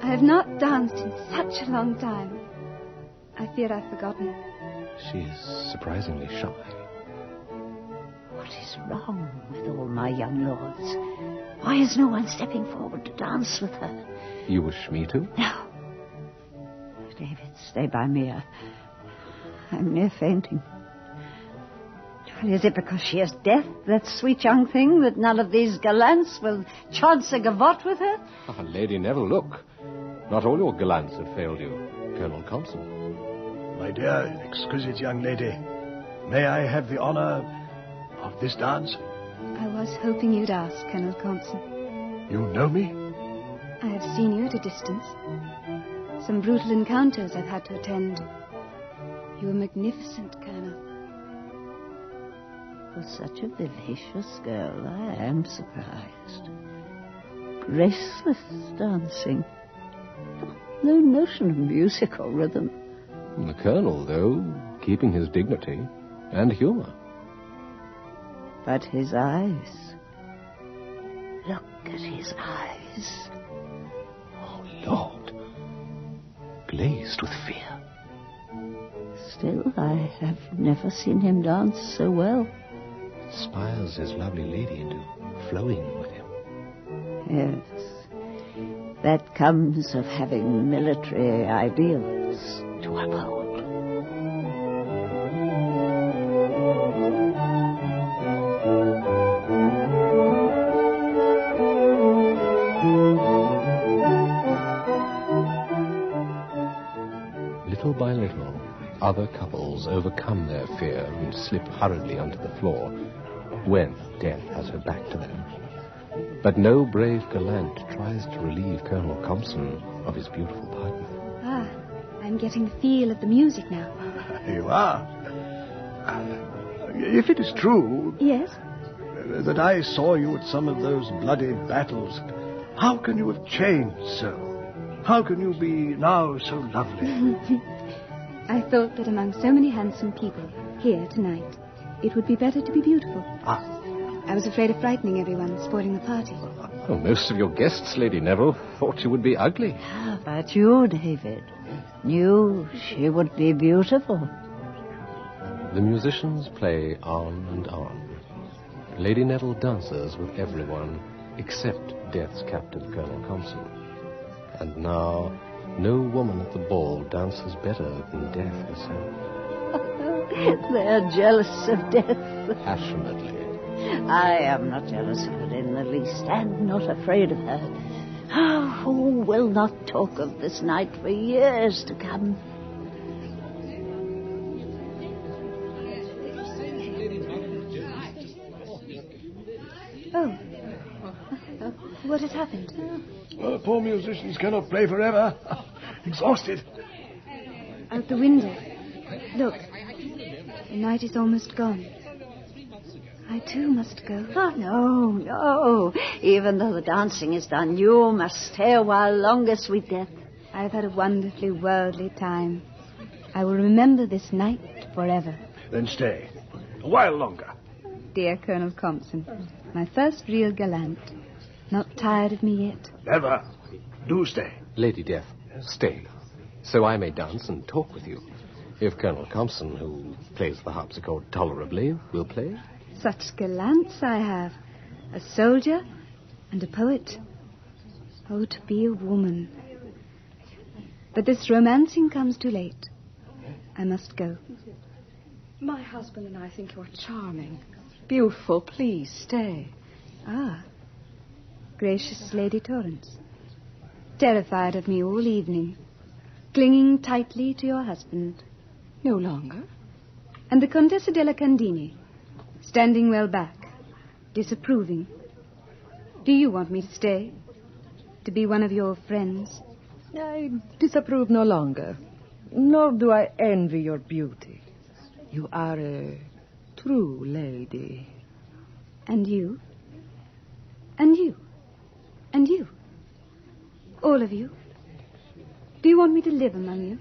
I have not danced in such a long time. I fear I've forgotten. She is surprisingly shy. What is wrong with all my young lords? Why is no one stepping forward to dance with her? You wish me to? No. David, stay by me. I'm near fainting. Is it because she is deaf, that sweet young thing, that none of these gallants will chance a gavotte with her? Ah, Lady Neville, look. Not all your gallants have failed you. Colonel Compson. My dear, exquisite young lady, May I have the honor of this dance? I was hoping you'd ask, Colonel Compson. You know me? I have seen you at a distance. Some brutal encounters I've had to attend. You were magnificent, Colonel. For such a vivacious girl, I am surprised. Graceless dancing. No notion of music or rhythm. The Colonel, though, keeping his dignity and humour. But his eyes. Look at his eyes. Oh, Lord. Glazed with fear. Still, I have never seen him dance so well. Inspires his lovely lady into flowing with him. Yes. That comes of having military ideals to uphold. Little by little, other couples overcome their fear and slip hurriedly onto the floor when death has her back to them. But no brave gallant tries to relieve Colonel Compson of his beautiful partner. Ah, I'm getting the feel of the music now. You are. If it is true... Yes? That I saw you at some of those bloody battles, how can you have changed so? How can you be now so lovely? I thought that among so many handsome people here tonight, it would be better to be beautiful. Ah. I was afraid of frightening everyone, spoiling the party. Well, most of your guests, Lady Neville, thought you would be ugly. But you, David, knew she would be beautiful. The musicians play on and on. Lady Neville dances with everyone except Death's captive, Colonel Compson. And now, no woman at the ball dances better than Death herself. They're jealous of Death. Passionately. I am not jealous of her in the least, and not afraid of her. Who will not talk of this night for years to come? Oh. What has happened? Well, poor musicians cannot play forever. Exhausted. Out the window. Look. The night is almost gone. I too must go. Oh, no. Even though the dancing is done, you must stay a while longer, sweet Death. I've had a wonderfully worldly time. I will remember this night forever. Then stay. A while longer. Dear Colonel Compson, my first real gallant. Not tired of me yet? Never. Do stay. Lady Death, stay, so I may dance and talk with you. If Colonel Compson, who plays the harpsichord tolerably, will play. Such gallants I have. A soldier and a poet. Oh, to be a woman. But this romancing comes too late. I must go. My husband and I think you're charming. Beautiful, please stay. Ah, gracious Lady Torrance. Terrified of me all evening. Clinging tightly to your husband. No longer. And the Contessa della Candini. Standing well back. Disapproving. Do you want me to stay? To be one of your friends? I disapprove no longer. Nor do I envy your beauty. You are a true lady. And you? And you? And you? All of you? Do you want me to live among you?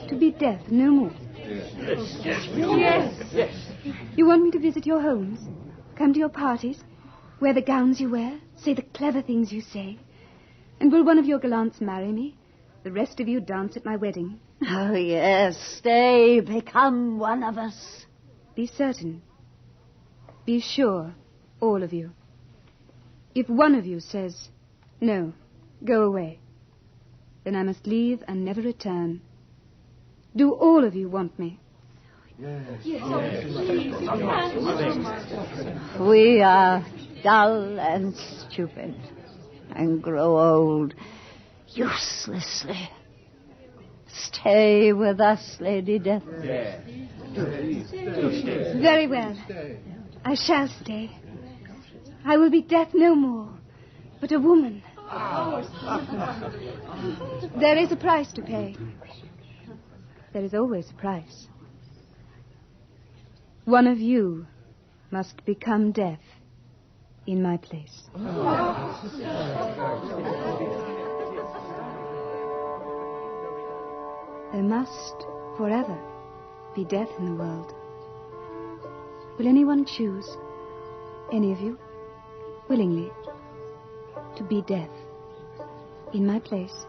To be death no more? Yes. You want me to visit your homes? Come to your parties? Wear the gowns you wear? Say the clever things you say? And will one of your gallants marry me? The rest of you dance at my wedding? Oh, yes. Stay. Become one of us. Be certain. Be sure, all of you. If one of you says, no, go away, then I must leave and never return. Do all of you want me? We are dull and stupid and grow old uselessly. Stay with us, Lady Death. Very well. I shall stay. I will be Death no more, but a woman. There is a price to pay. There is always a price. One of you must become Death in my place. There must forever be death in the world. Will anyone choose, any of you, willingly, to be Death in my place,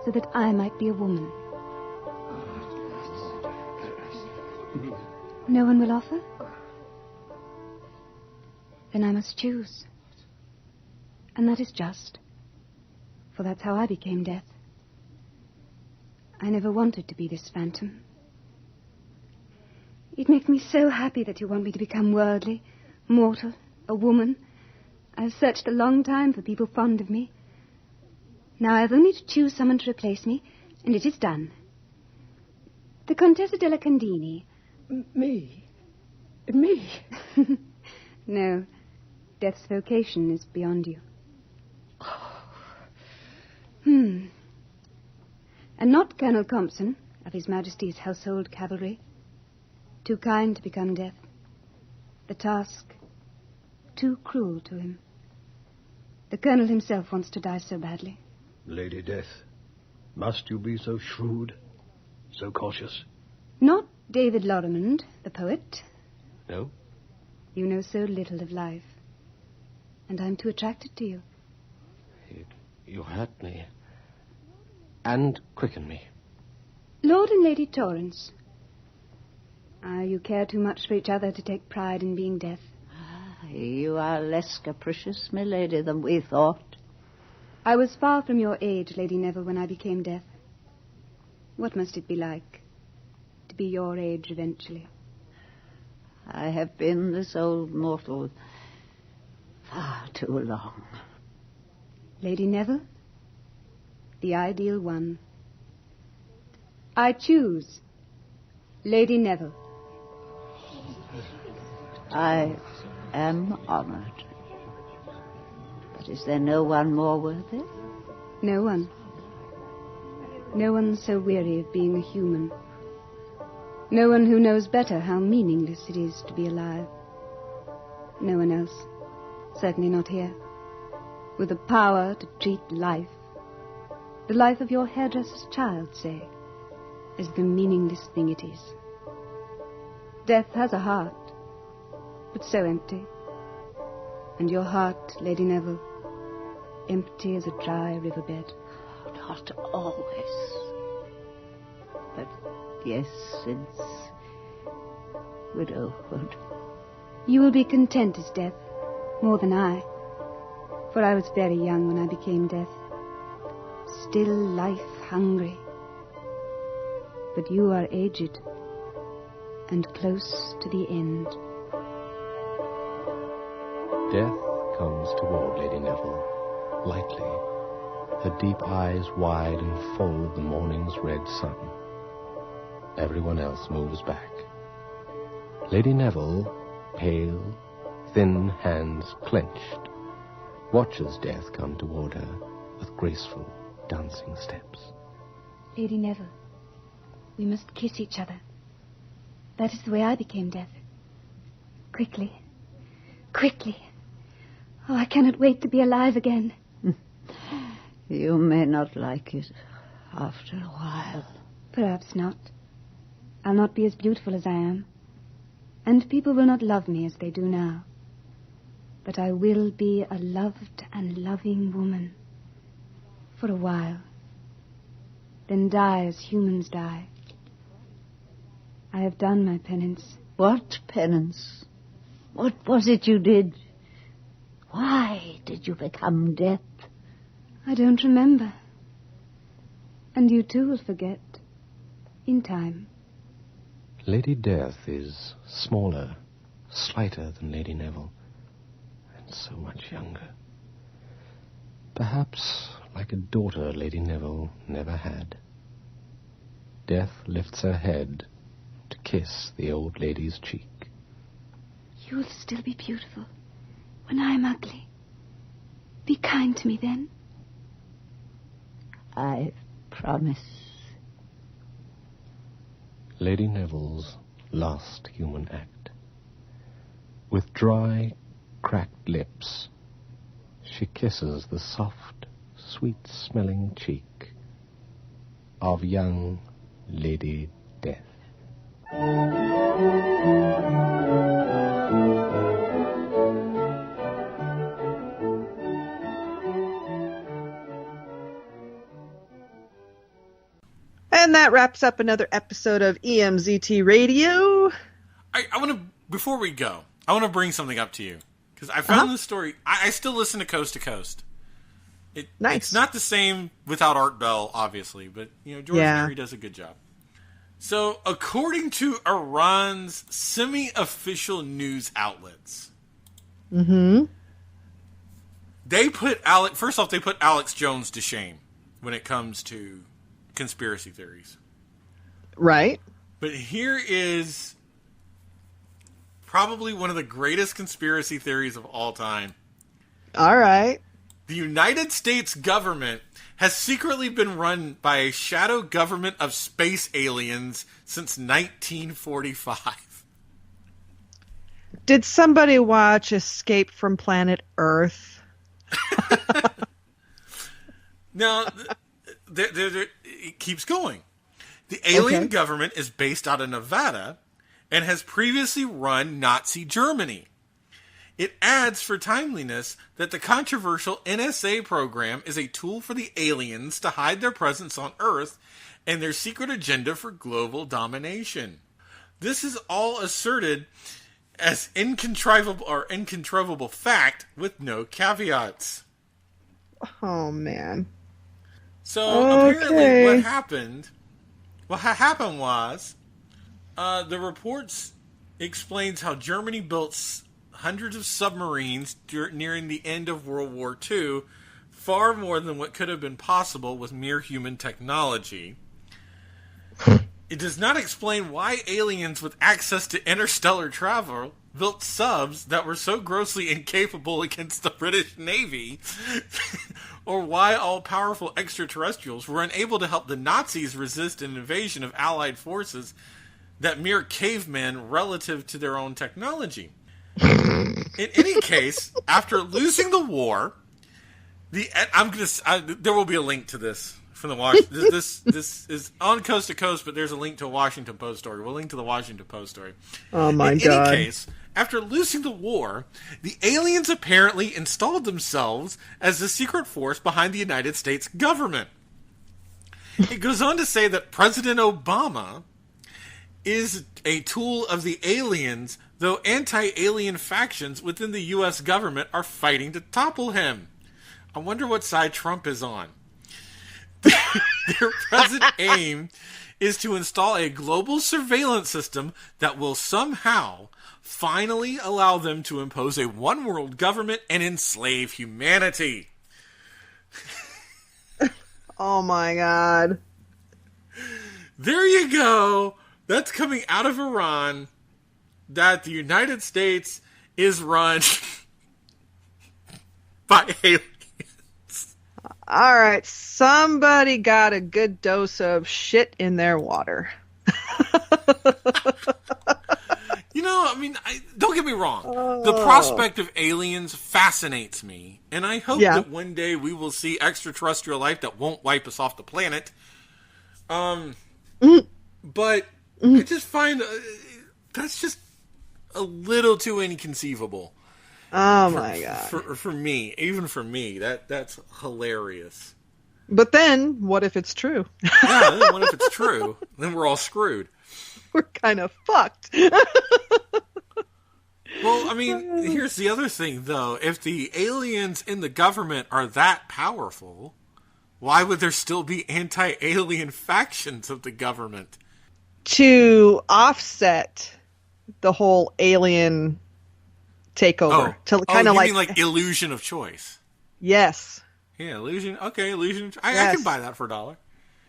so that I might be a woman? No one will offer? Then I must choose. And that is just, for that's how I became Death. I never wanted to be this phantom. It makes me so happy that you want me to become worldly, mortal, a woman. I've searched a long time for people fond of me. Now I have only to choose someone to replace me, and it is done. The Contessa della Candini. Me? Me? No, Death's vocation is beyond you. And not Colonel Compson, of His Majesty's Household Cavalry. Too kind to become Death. The task, too cruel to him. The Colonel himself wants to die so badly. Lady Death, must you be so shrewd, so cautious? Not David Lorrimond, the poet. No? You know so little of life. And I'm too attracted to you. You hurt me. And quicken me. Lord and Lady Torrance. You care too much for each other to take pride in being Death. You are less capricious, my lady, than we thought. I was far from your age, Lady Neville, when I became Death. What must it be like to be your age eventually? I have been this old mortal far too long. Lady Neville, the ideal one. I choose Lady Neville. I am honored. But is there no one more worthy? No one. No one so weary of being a human. No one who knows better how meaningless it is to be alive. No one else, certainly not here, with the power to treat life, the life of your hairdresser's child, say, as the meaningless thing it is. Death has a heart, but so empty. And your heart, Lady Neville, empty as a dry riverbed. Not always. But yes, since widowhood. You will be content as Death, more than I. For I was very young when I became Death. Still life-hungry. But you are aged and close to the end. Death comes toward Lady Neville, lightly, her deep eyes wide and full of the morning's red sun. Everyone else moves back. Lady Neville, pale, thin hands clenched, watches Death come toward her with graceful, dancing steps. Lady Neville, we must kiss each other. That is the way I became Death. Quickly. Quickly. Oh, I cannot wait to be alive again. You may not like it after a while. Perhaps not. I'll not be as beautiful as I am. And people will not love me as they do now. But I will be a loved and loving woman. For a while. Then die as humans die. I have done my penance. What penance? What was it you did? Why did you become Death? I don't remember. And you too will forget. In time. Lady Death is smaller, slighter than Lady Neville, and so much younger. Perhaps like a daughter Lady Neville never had. Death lifts her head to kiss the old lady's cheek. You will still be beautiful when I am ugly. Be kind to me then. I promise. Lady Neville's last human act. With dry, cracked lips, she kisses the soft, sweet-smelling cheek of young Lady Death. And that wraps up another episode of EMZT Radio. I want to, before we go, I want to bring something up to you. Because I found this story, I still listen to Coast to Coast. Nice. It's not the same without Art Bell, obviously, but, George Murray does a good job. So, according to Iran's semi-official news outlets, they put Alex Jones to shame when it comes to conspiracy theories. Right. But here is probably one of the greatest conspiracy theories of all time. All right. The United States government has secretly been run by a shadow government of space aliens since 1945. Did somebody watch Escape from Planet Earth? Now, it keeps going. The alien government is based out of Nevada and has previously run Nazi Germany. It adds for timeliness that the controversial NSA program is a tool for the aliens to hide their presence on Earth and their secret agenda for global domination. This is all asserted as incontrovertible fact with no caveats. Oh, man. So apparently what happened was the reports explains how Germany built hundreds of submarines nearing the end of World War II, far more than what could have been possible with mere human technology. It does not explain why aliens with access to interstellar travel built subs that were so grossly incapable against the British Navy, or why all-powerful extraterrestrials were unable to help the Nazis resist an invasion of Allied forces that mere cavemen relative to their own technology. In any case, after losing the war, there will be a link to this from the this is on Coast to Coast, but there's a link to a Washington Post story. We'll link to the Washington Post story. Oh my God! In any case, after losing the war, the aliens apparently installed themselves as the secret force behind the United States government. It goes on to say that President Obama is a tool of the aliens, though anti-alien factions within the U.S. government are fighting to topple him. I wonder what side Trump is on. Their present aim is to install a global surveillance system that will somehow finally allow them to impose a one-world government and enslave humanity. Oh my God. There you go. That's coming out of Iran, that the United States is run by aliens. All right, somebody got a good dose of shit in their water. Don't get me wrong. The prospect of aliens fascinates me, and I hope that one day we will see extraterrestrial life that won't wipe us off the planet. But I just find that's just a little too inconceivable. Oh my God! For me, even for me, that's hilarious. But then, what if it's true? Yeah, then what if it's true? Then we're all screwed. We're kind of fucked. Well, here's the other thing, though. If the aliens in the government are that powerful, why would there still be anti-alien factions of the government? To offset the whole alien takeover. To kind of like illusion of choice. Yes. Yeah, illusion. Okay, illusion. I can buy that for $1.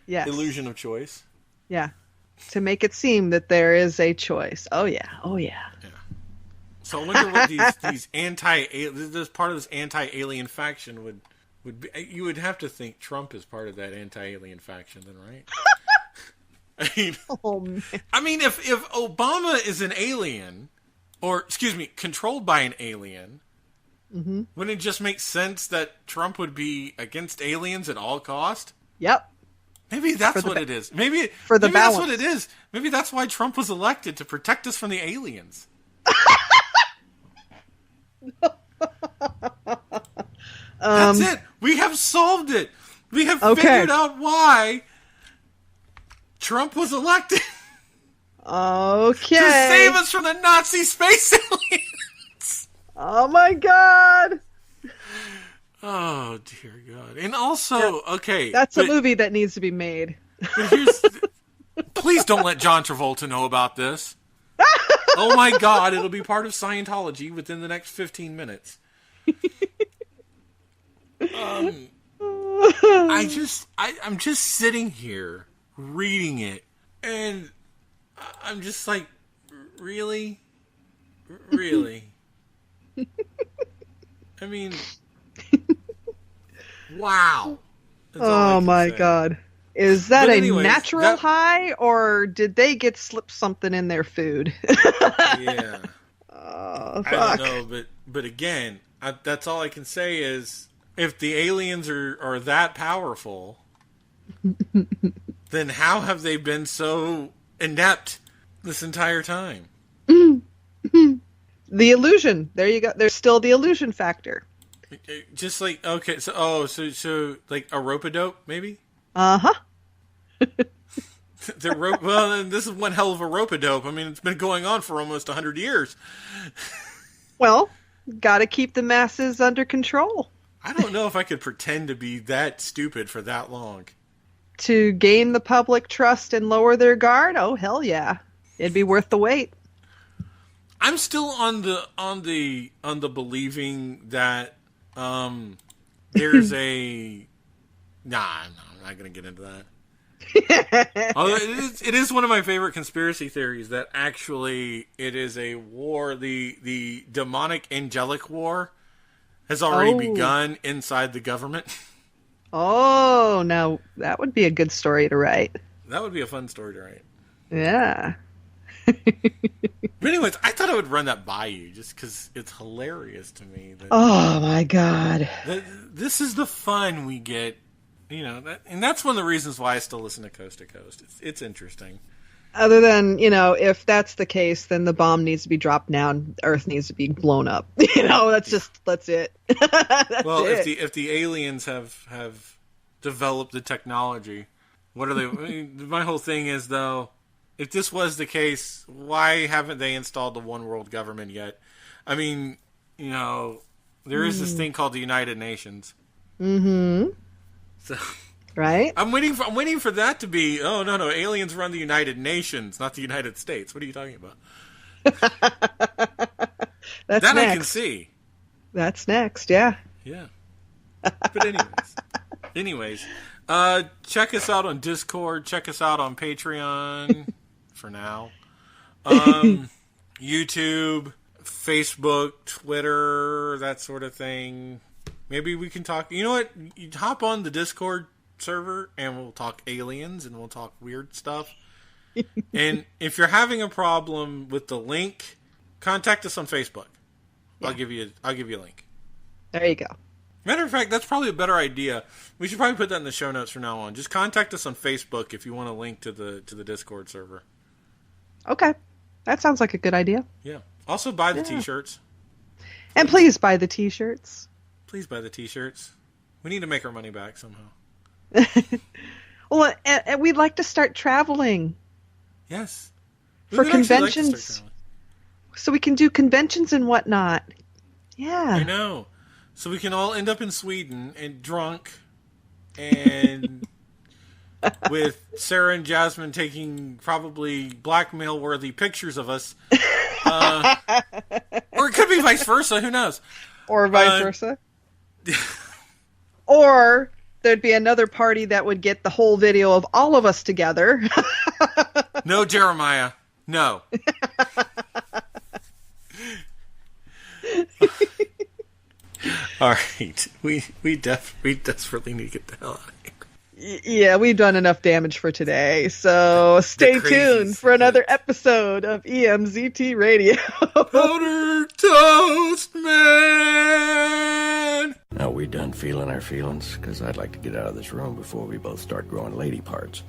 Yes. Illusion of choice. Yeah. To make it seem that there is a choice. Oh, yeah. Oh, yeah. So I wonder what these this part of this anti-alien faction would be. You would have to think Trump is part of that anti-alien faction, then, right? I mean, if Obama is an alien, or excuse me, controlled by an alien, wouldn't it just make sense that Trump would be against aliens at all cost? Yep. Maybe that's what it is. Maybe that's what it is. Maybe that's why Trump was elected, to protect us from the aliens. That's it. We have solved it. We have figured out why Trump was elected. Okay. To save us from the Nazi space aliens. Oh my God. Oh dear God. And also, that's a movie that needs to be made. But please don't let John Travolta know about this. Oh my God, it'll be part of Scientology within the next 15 minutes. I'm just sitting here reading it, and I'm just like, really? I mean, wow. Oh my God. Is that natural high, or did they slipped something in their food? Yeah. Oh, fuck. I don't know, but again, that's all I can say is, if the aliens are that powerful, then how have they been so inept this entire time? The illusion. There you go. There's still the illusion factor. Just like, okay, so like a rope-a-dope, maybe? Uh-huh. Well, and this is one hell of a rope-a-dope. I mean, it's been going on for almost 100 years. Well, gotta keep the masses under control. I don't know if I could pretend to be that stupid for that long. To gain the public trust and lower their guard? Oh, hell yeah. It'd be worth the wait. I'm still on the believing that there's a... I'm not going to get into that. Although it is one of my favorite conspiracy theories that actually it is a war, the demonic angelic war has already begun inside the government. Oh, now that would be a good story to write. That would be a fun story to write. Yeah. But anyways, I thought I would run that by you just because it's hilarious to me. Oh my God. This is the fun we get. And that's one of the reasons why I still listen to Coast to Coast. It's interesting. Other than, if that's the case, then the bomb needs to be dropped down. Earth needs to be blown up. That's it. Well, if the aliens have developed the technology, what are they? My whole thing is, though, if this was the case, why haven't they installed the one world government yet? I mean, there is this thing called the United Nations. Mm-hmm. So, right? I'm waiting for that to be. Oh no, aliens run the United Nations, not the United States. What are you talking about? That's that next. I can see. That's next, yeah. Yeah. But anyways, check us out on Discord. Check us out on Patreon for now. YouTube, Facebook, Twitter, that sort of thing. Maybe we can talk. You know what? You hop on the Discord server and we'll talk aliens and we'll talk weird stuff. And if you're having a problem with the link, contact us on Facebook. Yeah. I'll give you a link. There you go. Matter of fact, that's probably a better idea. We should probably put that in the show notes from now on. Just contact us on Facebook if you want a link to the Discord server. Okay. That sounds like a good idea. Yeah. Also buy the t-shirts. And please buy the t-shirts. Please buy the t-shirts. We need to make our money back somehow. Well, and we'd like to start traveling. Yes. For conventions. So we can do conventions and whatnot. Yeah. I know. So we can all end up in Sweden and drunk and with Sarah and Jasmine taking probably blackmail-worthy pictures of us. Or it could be vice versa. Who knows? Or vice versa. Or there'd be another party that would get the whole video of all of us together. No, Jeremiah. No. All right. We desperately need to get the hell out of here. Yeah, we've done enough damage for today, so stay tuned for another episode of EMZT Radio. Powder Toast Man! Are we done feeling our feelings? Because I'd like to get out of this room before we both start growing lady parts.